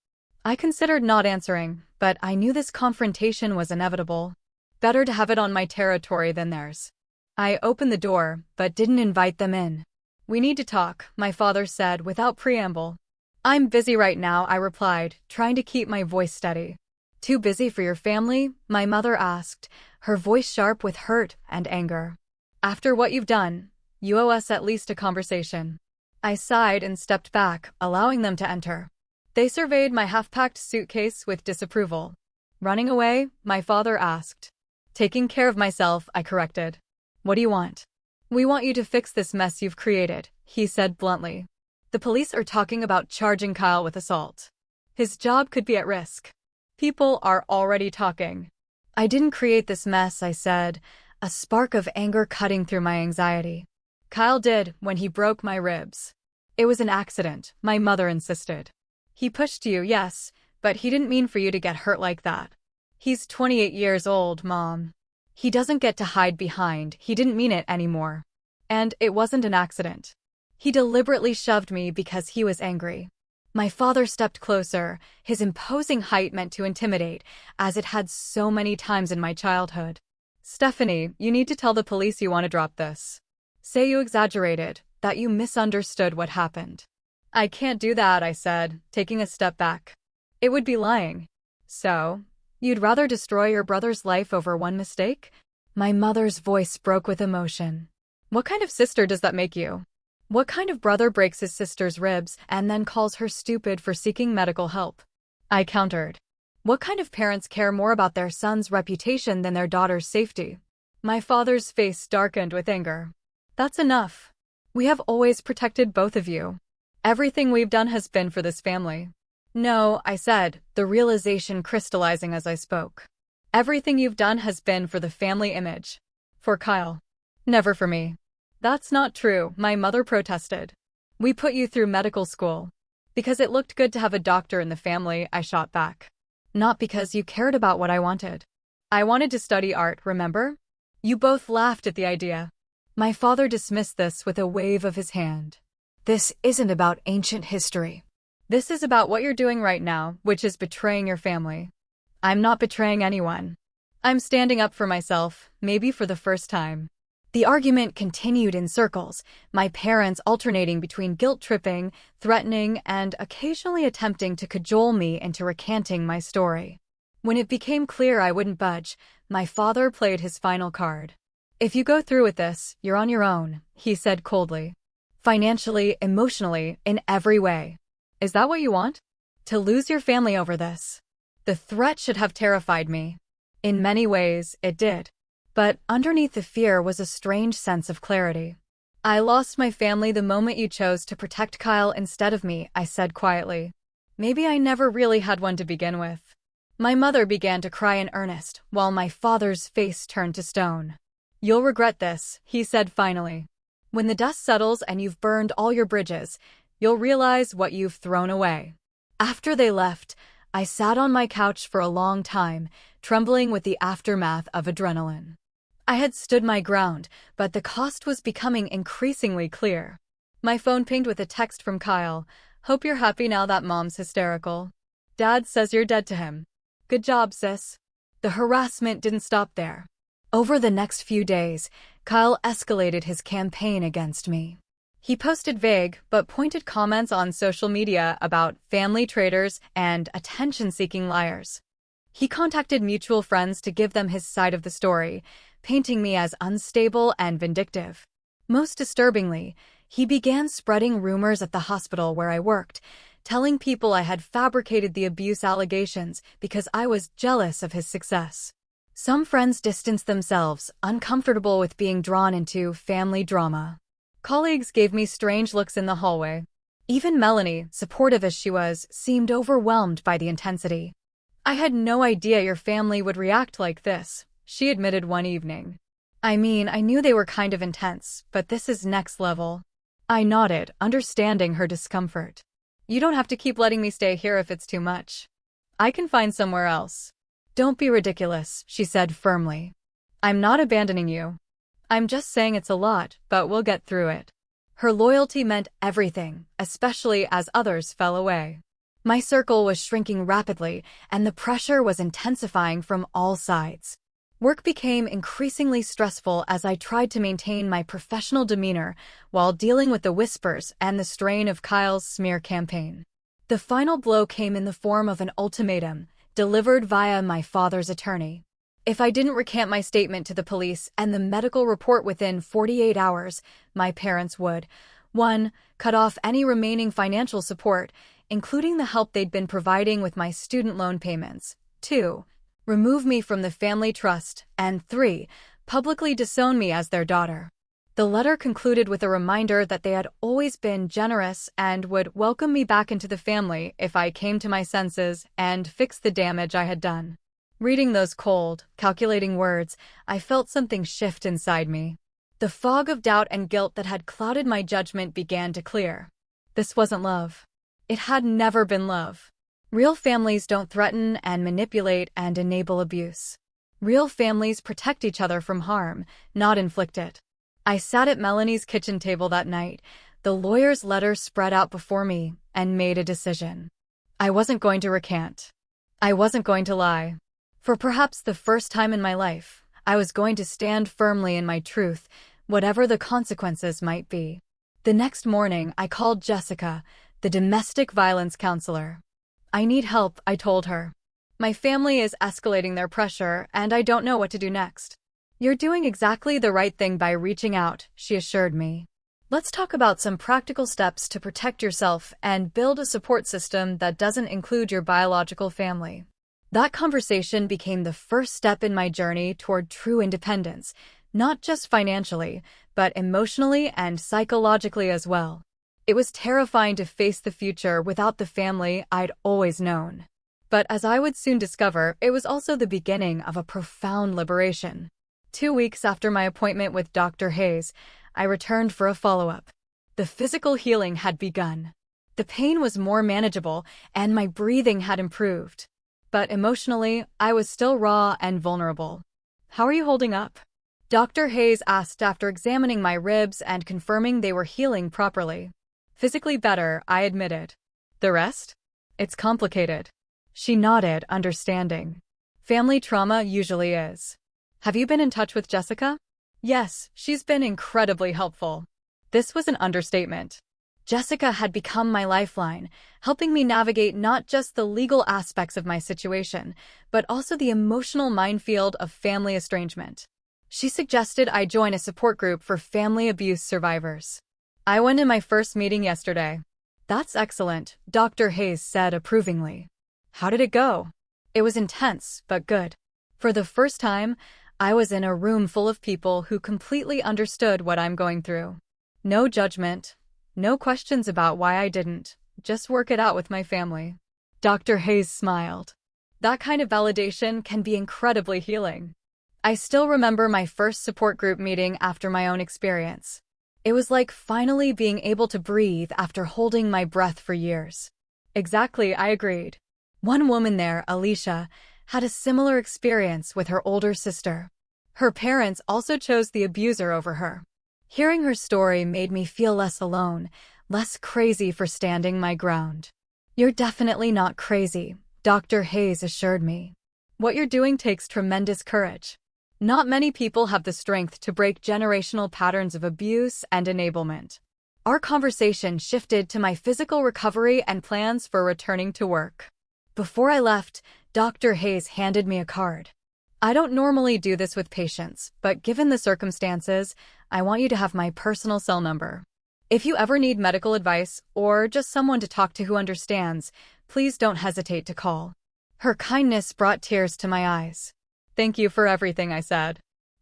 I considered not answering, but I knew this confrontation was inevitable. Better to have it on my territory than theirs. I opened the door, but didn't invite them in. "We need to talk," my father said without preamble. "I'm busy right now," I replied, trying to keep my voice steady. "Too busy for your family?" my mother asked, her voice sharp with hurt and anger. "After what you've done, you owe us at least a conversation." I sighed and stepped back, allowing them to enter. They surveyed my half-packed suitcase with disapproval. "Running away?" my father asked. "Taking care of myself," I corrected. "What do you want?" "We want you to fix this mess you've created," he said bluntly. "The police are talking about charging Kyle with assault. His job could be at risk. People are already talking." "I didn't create this mess," I said, a spark of anger cutting through my anxiety. "Kyle did when he broke my ribs." "It was an accident," my mother insisted. "He pushed you, yes, but he didn't mean for you to get hurt like that. He's 28 years old, Mom. He doesn't get to hide behind, he didn't mean it anymore. And it wasn't an accident. He deliberately shoved me because he was angry." My father stepped closer, his imposing height meant to intimidate, as it had so many times in my childhood. "Stephanie, you need to tell the police you want to drop this. Say you exaggerated, that you misunderstood what happened." "I can't do that," I said, taking a step back. "It would be lying." "So, you'd rather destroy your brother's life over one mistake?" My mother's voice broke with emotion. "What kind of sister does that make you? What kind of brother breaks his sister's ribs and then calls her stupid for seeking medical help?" I countered. "What kind of parents care more about their son's reputation than their daughter's safety?" My father's face darkened with anger. "That's enough. We have always protected both of you. Everything we've done has been for this family." "No," I said, the realization crystallizing as I spoke. "Everything you've done has been for the family image. For Kyle. Never for me." "That's not true," my mother protested. "We put you through medical school. Because it looked good to have a doctor in the family," I shot back. "Not because you cared about what I wanted. I wanted to study art, remember?" You both laughed at the idea. My father dismissed this with a wave of his hand. "This isn't about ancient history. This is about what you're doing right now, which is betraying your family." "I'm not betraying anyone. I'm standing up for myself, maybe for the first time." The argument continued in circles, my parents alternating between guilt-tripping, threatening, and occasionally attempting to cajole me into recanting my story. When it became clear I wouldn't budge, my father played his final card. "If you go through with this, you're on your own," he said coldly. "Financially, emotionally, in every way. Is that what you want? To lose your family over this?" The threat should have terrified me. In many ways, it did. But underneath the fear was a strange sense of clarity. "I lost my family the moment you chose to protect Kyle instead of me," I said quietly. "Maybe I never really had one to begin with." My mother began to cry in earnest, while my father's face turned to stone. "You'll regret this," he said finally. "When the dust settles and you've burned all your bridges, you'll realize what you've thrown away." After they left, I sat on my couch for a long time, trembling with the aftermath of adrenaline. I had stood my ground, but the cost was becoming increasingly clear. My phone pinged with a text from Kyle. "Hope you're happy now that Mom's hysterical. Dad says you're dead to him. Good job, sis." The harassment didn't stop there. Over the next few days, Kyle escalated his campaign against me. He posted vague but pointed comments on social media about family traitors and attention-seeking liars. He contacted mutual friends to give them his side of the story, painting me as unstable and vindictive. Most disturbingly, he began spreading rumors at the hospital where I worked, telling people I had fabricated the abuse allegations because I was jealous of his success. Some friends distanced themselves, uncomfortable with being drawn into family drama. Colleagues gave me strange looks in the hallway. Even Melanie, supportive as she was, seemed overwhelmed by the intensity. "I had no idea your family would react like this," she admitted one evening. "I mean, I knew they were kind of intense, but this is next level." I nodded, understanding her discomfort. "You don't have to keep letting me stay here if it's too much. I can find somewhere else." "Don't be ridiculous," she said firmly. "I'm not abandoning you. I'm just saying it's a lot, but we'll get through it." Her loyalty meant everything, especially as others fell away. My circle was shrinking rapidly, and the pressure was intensifying from all sides. Work became increasingly stressful as I tried to maintain my professional demeanor while dealing with the whispers and the strain of Kyle's smear campaign. The final blow came in the form of an ultimatum, delivered via my father's attorney. If I didn't recant my statement to the police and the medical report within 48 hours, my parents would 1. Cut off any remaining financial support, including the help they'd been providing with my student loan payments. 2. Remove me from the family trust, and 3. Publicly disown me as their daughter. The letter concluded with a reminder that they had always been generous and would welcome me back into the family if I came to my senses and fixed the damage I had done. Reading those cold, calculating words, I felt something shift inside me. The fog of doubt and guilt that had clouded my judgment began to clear. This wasn't love. It had never been love. Real families don't threaten and manipulate and enable abuse. Real families protect each other from harm, not inflict it. I sat at Melanie's kitchen table that night, the lawyer's letter spread out before me, and made a decision. I wasn't going to recant. I wasn't going to lie. For perhaps the first time in my life, I was going to stand firmly in my truth, whatever the consequences might be. The next morning, I called Jessica, the domestic violence counselor. I need help, I told her. My family is escalating their pressure, and I don't know what to do next. You're doing exactly the right thing by reaching out, she assured me. Let's talk about some practical steps to protect yourself and build a support system that doesn't include your biological family. That conversation became the first step in my journey toward true independence, not just financially, but emotionally and psychologically as well. It was terrifying to face the future without the family I'd always known. But as I would soon discover, it was also the beginning of a profound liberation. 2 weeks after my appointment with Dr. Hayes, I returned for a follow-up. The physical healing had begun. The pain was more manageable, and my breathing had improved. But emotionally, I was still raw and vulnerable. How are you holding up? Dr. Hayes asked after examining my ribs and confirming they were healing properly. Physically better, I admitted. The rest? It's complicated. She nodded, understanding. Family trauma usually is. Have you been in touch with Jessica? Yes, she's been incredibly helpful. This was an understatement. Jessica had become my lifeline, helping me navigate not just the legal aspects of my situation, but also the emotional minefield of family estrangement. She suggested I join a support group for family abuse survivors. I went to my first meeting yesterday. That's excellent, Dr. Hayes said approvingly. How did it go? It was intense, but good. For the first time, I was in a room full of people who completely understood what I'm going through. No judgment. No questions about why I didn't. Just work it out with my family. Dr. Hayes smiled. That kind of validation can be incredibly healing. I still remember my first support group meeting after my own experience. It was like finally being able to breathe after holding my breath for years. Exactly, I agreed. One woman there, Alicia, had a similar experience with her older sister. Her parents also chose the abuser over her. Hearing her story made me feel less alone, less crazy for standing my ground. You're definitely not crazy, Dr. Hayes assured me. What you're doing takes tremendous courage. Not many people have the strength to break generational patterns of abuse and enablement. Our conversation shifted to my physical recovery and plans for returning to work. Before I left, Dr. Hayes handed me a card. I don't normally do this with patients, but given the circumstances, I want you to have my personal cell number. If you ever need medical advice or just someone to talk to who understands, please don't hesitate to call. Her kindness brought tears to my eyes. Thank you for everything, I said.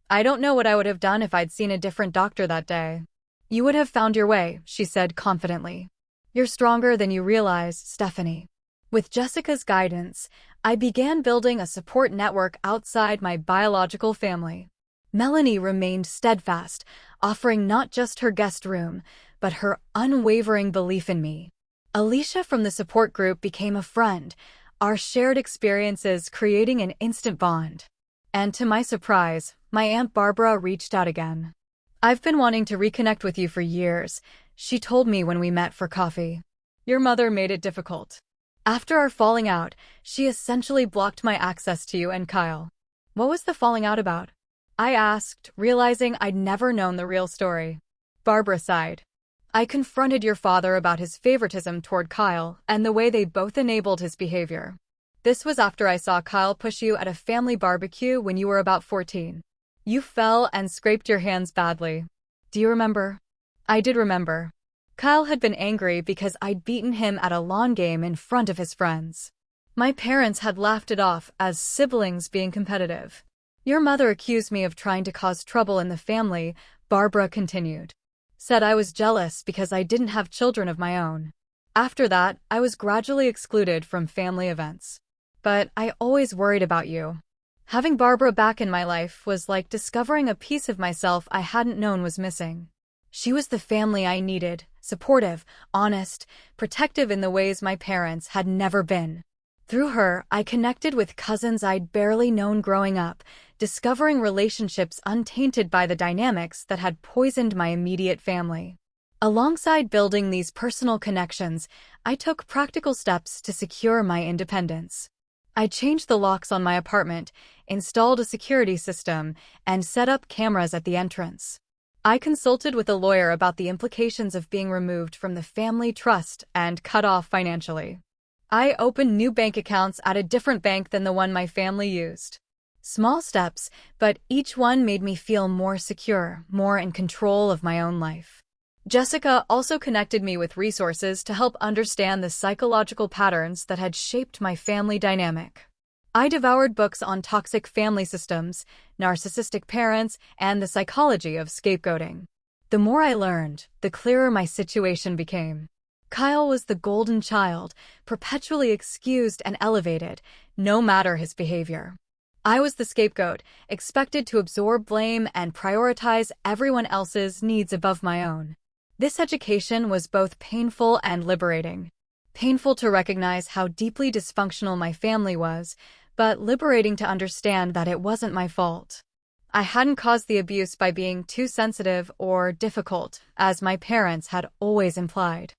I don't know what I would have done if I'd seen a different doctor that day. You would have found your way, she said confidently. You're stronger than you realize, Stephanie. With Jessica's guidance, I began building a support network outside my biological family. Melanie remained steadfast, offering not just her guest room, but her unwavering belief in me. Alicia from the support group became a friend, our shared experiences creating an instant bond. And to my surprise, my Aunt Barbara reached out again. I've been wanting to reconnect with you for years, she told me when we met for coffee. Your mother made it difficult. After our falling out, she essentially blocked my access to you and Kyle. What was the falling out about? I asked, realizing I'd never known the real story. Barbara sighed. I confronted your father about his favoritism toward Kyle and the way they both enabled his behavior. This was after I saw Kyle push you at a family barbecue when you were about 14. You fell and scraped your hands badly. Do you remember? I did remember. Kyle had been angry because I'd beaten him at a lawn game in front of his friends. My parents had laughed it off as siblings being competitive. Your mother accused me of trying to cause trouble in the family, Barbara continued. Said I was jealous because I didn't have children of my own. After that, I was gradually excluded from family events. But I always worried about you. Having Barbara back in my life was like discovering a piece of myself I hadn't known was missing. She was the family I needed, supportive, honest, protective in the ways my parents had never been. Through her, I connected with cousins I'd barely known growing up, discovering relationships untainted by the dynamics that had poisoned my immediate family. Alongside building these personal connections, I took practical steps to secure my independence. I changed the locks on my apartment, installed a security system, and set up cameras at the entrance. I consulted with a lawyer about the implications of being removed from the family trust and cut off financially. I opened new bank accounts at a different bank than the one my family used. Small steps, but each one made me feel more secure, more in control of my own life. Jessica also connected me with resources to help understand the psychological patterns that had shaped my family dynamic. I devoured books on toxic family systems, narcissistic parents, and the psychology of scapegoating. The more I learned, the clearer my situation became. Kyle was the golden child, perpetually excused and elevated, no matter his behavior. I was the scapegoat, expected to absorb blame and prioritize everyone else's needs above my own. This education was both painful and liberating. Painful to recognize how deeply dysfunctional my family was, but liberating to understand that it wasn't my fault. I hadn't caused the abuse by being too sensitive or difficult, as my parents had always implied.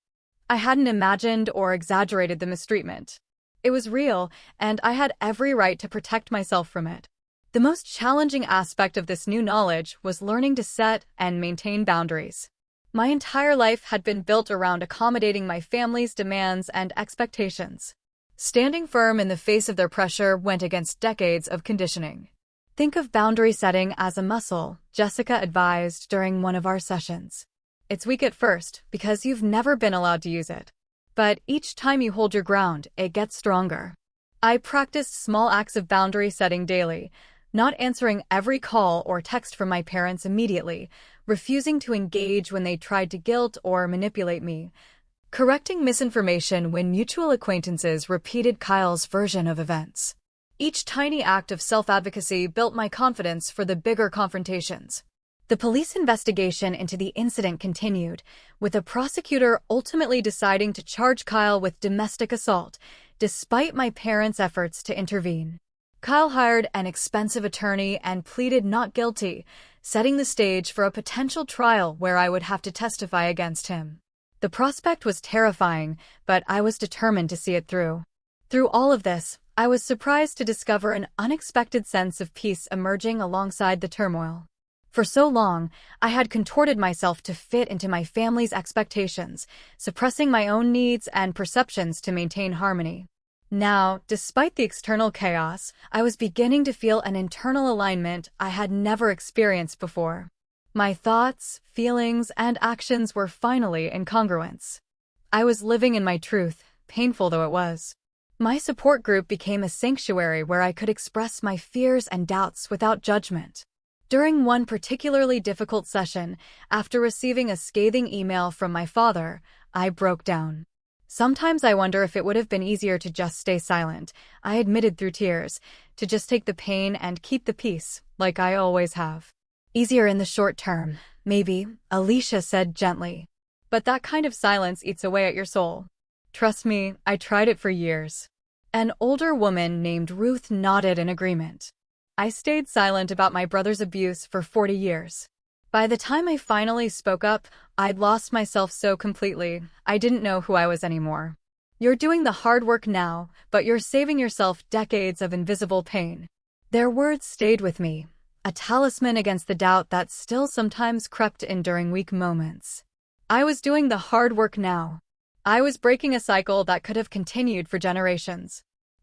I hadn't imagined or exaggerated the mistreatment. It was real, and I had every right to protect myself from it. The most challenging aspect of this new knowledge was learning to set and maintain boundaries. My entire life had been built around accommodating my family's demands and expectations. Standing firm in the face of their pressure went against decades of conditioning. Think of boundary setting as a muscle, Jessica advised during one of our sessions. It's weak at first because you've never been allowed to use it. But each time you hold your ground, it gets stronger. I practiced small acts of boundary setting daily, not answering every call or text from my parents immediately, refusing to engage when they tried to guilt or manipulate me, correcting misinformation when mutual acquaintances repeated Kyle's version of events. Each tiny act of self-advocacy built my confidence for the bigger confrontations. The police investigation into the incident continued, with a prosecutor ultimately deciding to charge Kyle with domestic assault, despite my parents' efforts to intervene. Kyle hired an expensive attorney and pleaded not guilty, setting the stage for a potential trial where I would have to testify against him. The prospect was terrifying, but I was determined to see it through. Through all of this, I was surprised to discover an unexpected sense of peace emerging alongside the turmoil. For so long, I had contorted myself to fit into my family's expectations, suppressing my own needs and perceptions to maintain harmony. Now, despite the external chaos, I was beginning to feel an internal alignment I had never experienced before. My thoughts, feelings, and actions were finally in congruence. I was living in my truth, painful though it was. My support group became a sanctuary where I could express my fears and doubts without judgment. During one particularly difficult session, after receiving a scathing email from my father, I broke down. Sometimes I wonder if it would have been easier to just stay silent, I admitted through tears, to just take the pain and keep the peace, like I always have. Easier in the short term, maybe, Alicia said gently. But that kind of silence eats away at your soul. Trust me, I tried it for years. An older woman named Ruth nodded in agreement. I stayed silent about my brother's abuse for 40 years. By the time I finally spoke up, I'd lost myself so completely, I didn't know who I was anymore. You're doing the hard work now, but you're saving yourself decades of invisible pain. Their words stayed with me, a talisman against the doubt that still sometimes crept in during weak moments. I was doing the hard work now. I was breaking a cycle that could have continued for generations.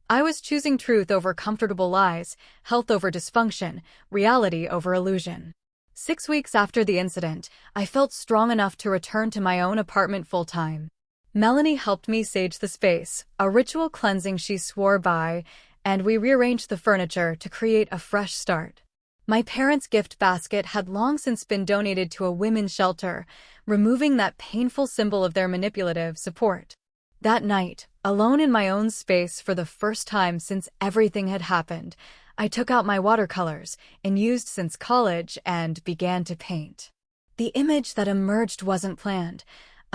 I was choosing truth over comfortable lies, health over dysfunction, reality over illusion. 6 weeks after the incident, I felt strong enough to return to my own apartment full-time. Melanie helped me sage the space, a ritual cleansing she swore by, and we rearranged the furniture to create a fresh start. My parents' gift basket had long since been donated to a women's shelter, removing that painful symbol of their manipulative support. That night, alone in my own space for the first time since everything had happened, I took out my watercolors, unused since college, and began to paint. The image that emerged wasn't planned.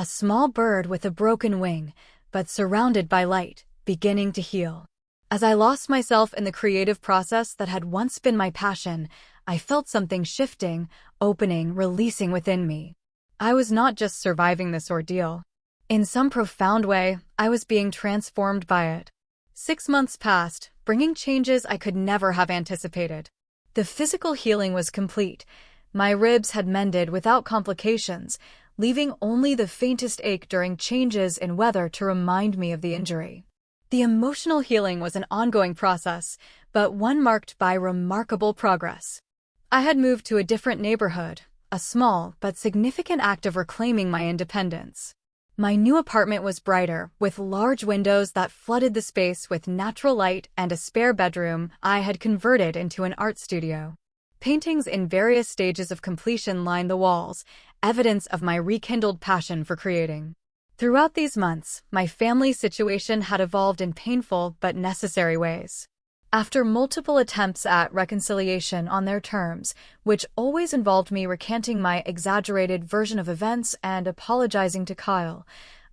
A small bird with a broken wing, but surrounded by light, beginning to heal. As I lost myself in the creative process that had once been my passion, I felt something shifting, opening, releasing within me. I was not just surviving this ordeal. In some profound way, I was being transformed by it. 6 months passed, bringing changes I could never have anticipated. The physical healing was complete. My ribs had mended without complications, leaving only the faintest ache during changes in weather to remind me of the injury. The emotional healing was an ongoing process, but one marked by remarkable progress. I had moved to a different neighborhood, a small but significant act of reclaiming my independence. My new apartment was brighter, with large windows that flooded the space with natural light, and a spare bedroom I had converted into an art studio. Paintings in various stages of completion lined the walls, evidence of my rekindled passion for creating. Throughout these months, my family situation had evolved in painful but necessary ways. After multiple attempts at reconciliation on their terms, which always involved me recanting my exaggerated version of events and apologizing to Kyle,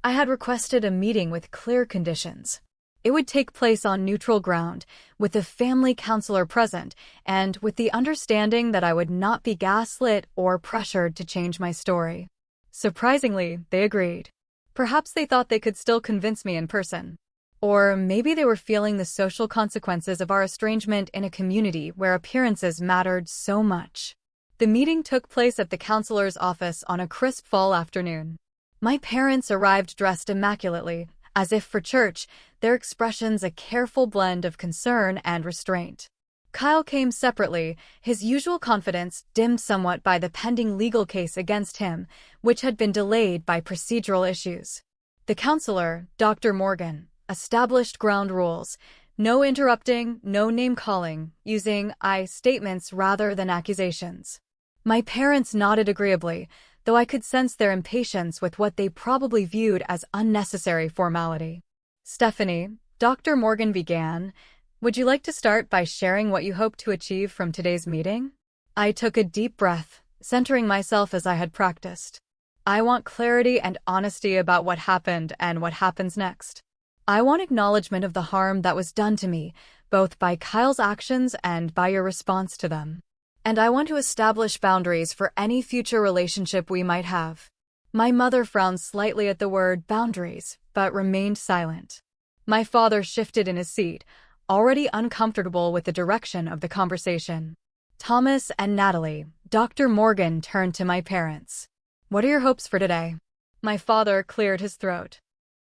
I had requested a meeting with clear conditions. It would take place on neutral ground, with the family counselor present, and with the understanding that I would not be gaslit or pressured to change my story. Surprisingly, they agreed. Perhaps they thought they could still convince me in person. Or maybe they were feeling the social consequences of our estrangement in a community where appearances mattered so much. The meeting took place at the counselor's office on a crisp fall afternoon. My parents arrived dressed immaculately, as if for church, their expressions a careful blend of concern and restraint. Kyle came separately, his usual confidence dimmed somewhat by the pending legal case against him, which had been delayed by procedural issues. The counselor, Dr. Morgan, established ground rules: no interrupting, no name-calling, using I statements rather than accusations. My parents nodded agreeably, though I could sense their impatience with what they probably viewed as unnecessary formality. "Stephanie," Dr. Morgan began, "would you like to start by sharing what you hope to achieve from today's meeting?" I took a deep breath, centering myself as I had practiced. I want clarity and honesty about what happened and what happens next. I want acknowledgement of the harm that was done to me, both by Kyle's actions and by your response to them. And I want to establish boundaries for any future relationship we might have. My mother frowned slightly at the word boundaries, but remained silent. My father shifted in his seat, already uncomfortable with the direction of the conversation. Thomas and Natalie, Dr. Morgan turned to my parents. "What are your hopes for today?" My father cleared his throat.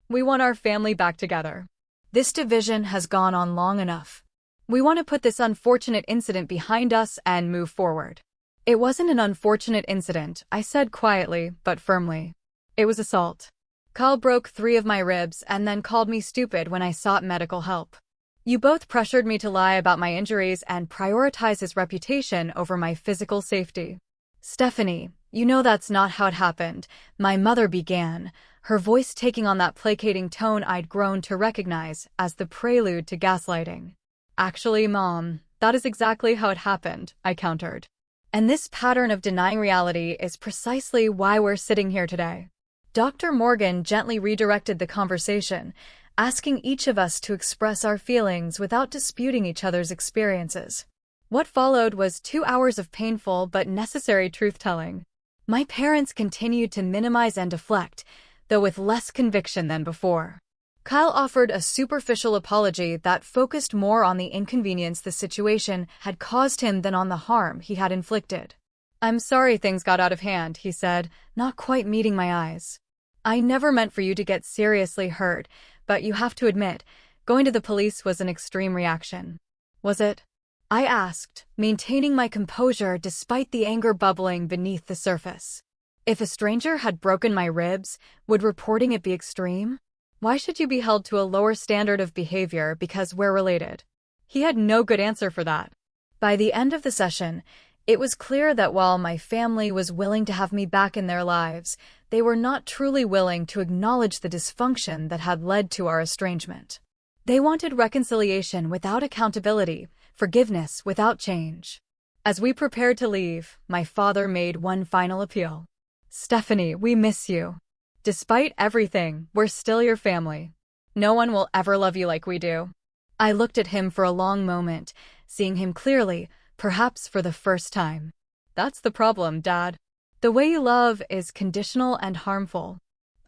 "We want our family back together. This division has gone on long enough. We want to put this unfortunate incident behind us and move forward." "It wasn't an unfortunate incident," I said quietly but firmly. "It was assault. Kyle broke 3 of my ribs and then called me stupid when I sought medical help. You both pressured me to lie about my injuries and prioritize his reputation over my physical safety." "Stephanie, you know that's not how it happened," my mother began, her voice taking on that placating tone I'd grown to recognize as the prelude to gaslighting. "Actually, Mom, that is exactly how it happened," I countered. "And this pattern of denying reality is precisely why we're sitting here today." Dr. Morgan gently redirected the conversation, asking each of us to express our feelings without disputing each other's experiences. What followed was 2 hours of painful but necessary truth-telling. My parents continued to minimize and deflect, though with less conviction than before. Kyle offered a superficial apology that focused more on the inconvenience the situation had caused him than on the harm he had inflicted. "I'm sorry things got out of hand," he said, not quite meeting my eyes. "I never meant for you to get seriously hurt, but you have to admit, going to the police was an extreme reaction." "Was it?" I asked, maintaining my composure despite the anger bubbling beneath the surface. If a stranger had broken my ribs, would reporting it be extreme? Why should you be held to a lower standard of behavior because we're related? He had no good answer for that. By the end of the session, it was clear that while my family was willing to have me back in their lives, they were not truly willing to acknowledge the dysfunction that had led to our estrangement. They wanted reconciliation without accountability, forgiveness without change. As we prepared to leave, my father made one final appeal. "Stephanie, we miss you. Despite everything, we're still your family. No one will ever love you like we do." I looked at him for a long moment, seeing him clearly, perhaps for the first time. "That's the problem, Dad. The way you love is conditional and harmful.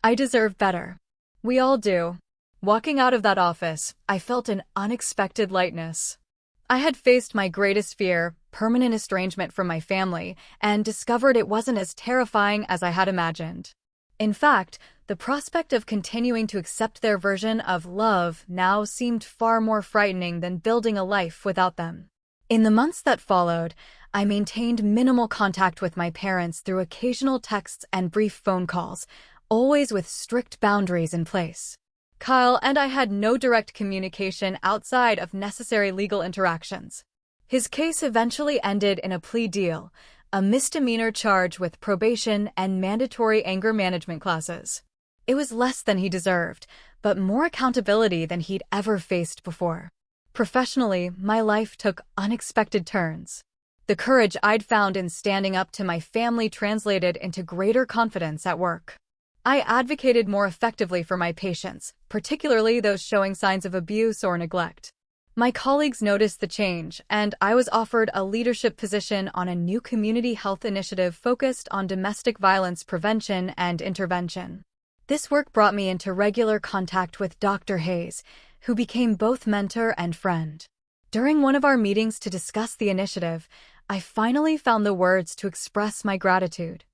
I deserve better." "We all do." Walking out of that office, I felt an unexpected lightness. I had faced my greatest fear, permanent estrangement from my family, and discovered it wasn't as terrifying as I had imagined. In fact, the prospect of continuing to accept their version of love now seemed far more frightening than building a life without them. In the months that followed, I maintained minimal contact with my parents through occasional texts and brief phone calls, always with strict boundaries in place. Kyle and I had no direct communication outside of necessary legal interactions. His case eventually ended in a plea deal, a misdemeanor charge with probation and mandatory anger management classes. It was less than he deserved, but more accountability than he'd ever faced before. Professionally, my life took unexpected turns. The courage I'd found in standing up to my family translated into greater confidence at work. I advocated more effectively for my patients, particularly those showing signs of abuse or neglect. My colleagues noticed the change, and I was offered a leadership position on a new community health initiative focused on domestic violence prevention and intervention. This work brought me into regular contact with Dr. Hayes, who became both mentor and friend. During one of our meetings to discuss the initiative, I finally found the words to express my gratitude.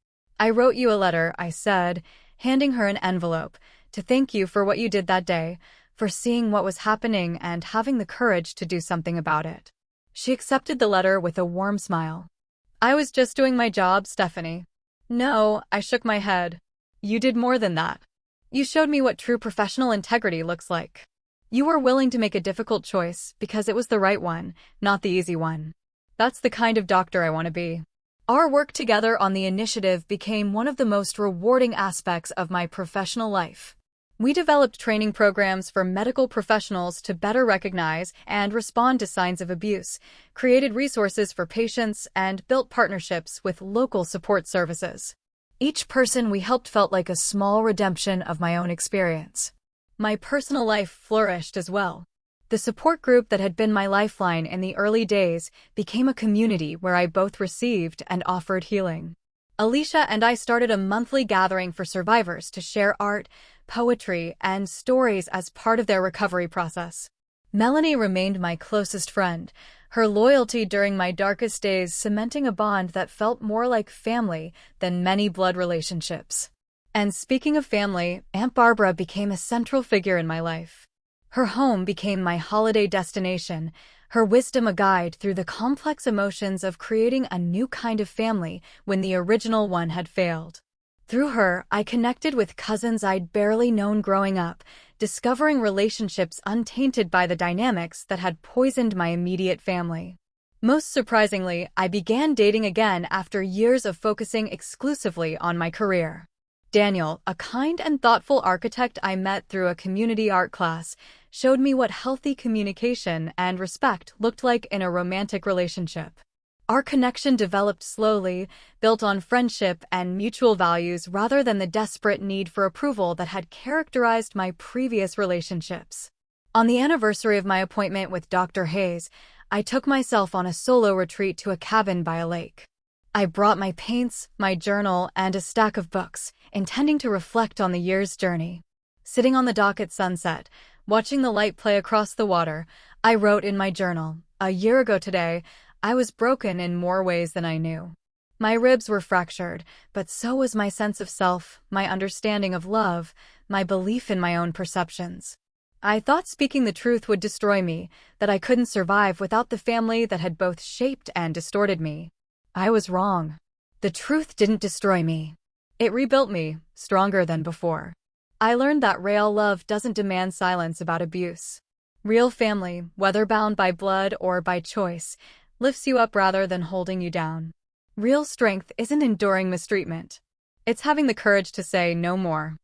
"I wrote you a letter," I said, handing her an envelope, "to thank you for what you did that day, for seeing what was happening and having the courage to do something about it." She accepted the letter with a warm smile. "I was just doing my job, Stephanie." "No," I shook my head. "You did more than that. You showed me what true professional integrity looks like. You were willing to make a difficult choice because it was the right one, not the easy one. That's the kind of doctor I want to be." Our work together on the initiative became one of the most rewarding aspects of my professional life. We developed training programs for medical professionals to better recognize and respond to signs of abuse, created resources for patients, and built partnerships with local support services. Each person we helped felt like a small redemption of my own experience. My personal life flourished as well. The support group that had been my lifeline in the early days became a community where I both received and offered healing. Alicia and I started a monthly gathering for survivors to share art, poetry, and stories as part of their recovery process. Melanie remained my closest friend, her loyalty during my darkest days cementing a bond that felt more like family than many blood relationships. And speaking of family, Aunt Barbara became a central figure in my life. Her home became my holiday destination, her wisdom a guide through the complex emotions of creating a new kind of family when the original one had failed. Through her, I connected with cousins I'd barely known growing up, discovering relationships untainted by the dynamics that had poisoned my immediate family. Most surprisingly, I began dating again after years of focusing exclusively on my career. Daniel, a kind and thoughtful architect I met through a community art class, showed me what healthy communication and respect looked like in a romantic relationship. Our connection developed slowly, built on friendship and mutual values rather than the desperate need for approval that had characterized my previous relationships. On the anniversary of my appointment with Dr. Hayes, I took myself on a solo retreat to a cabin by a lake. I brought my paints, my journal, and a stack of books, intending to reflect on the year's journey. Sitting on the dock at sunset, watching the light play across the water, I wrote in my journal, "A year ago today, I was broken in more ways than I knew." My ribs were fractured, but so was my sense of self, my understanding of love, my belief in my own perceptions. I thought speaking the truth would destroy me, that I couldn't survive without the family that had both shaped and distorted me. I was wrong. The truth didn't destroy me. It rebuilt me, stronger than before. I learned that real love doesn't demand silence about abuse. Real family, whether bound by blood or by choice, lifts you up rather than holding you down. Real strength isn't enduring mistreatment. It's having the courage to say no more.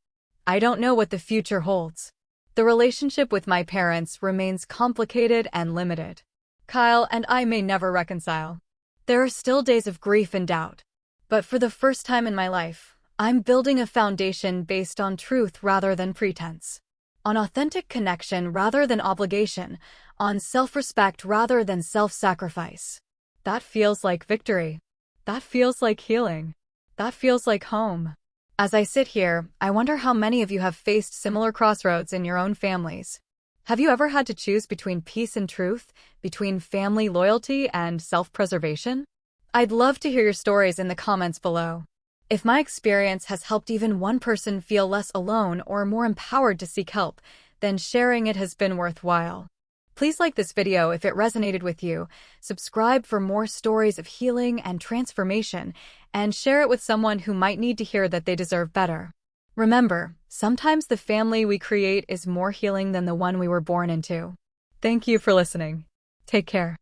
I don't know what the future holds. The relationship with my parents remains complicated and limited. Kyle and I may never reconcile. There are still days of grief and doubt. But for the first time in my life, I'm building a foundation based on truth rather than pretense. On authentic connection rather than obligation. On self-respect rather than self-sacrifice. That feels like victory. That feels like healing. That feels like home. As I sit here, I wonder how many of you have faced similar crossroads in your own families. Have you ever had to choose between peace and truth, between family loyalty and self-preservation? I'd love to hear your stories in the comments below. If my experience has helped even one person feel less alone or more empowered to seek help, then sharing it has been worthwhile. Please like this video if it resonated with you, subscribe for more stories of healing and transformation, and share it with someone who might need to hear that they deserve better. Remember, sometimes the family we create is more healing than the one we were born into. Thank you for listening. Take care.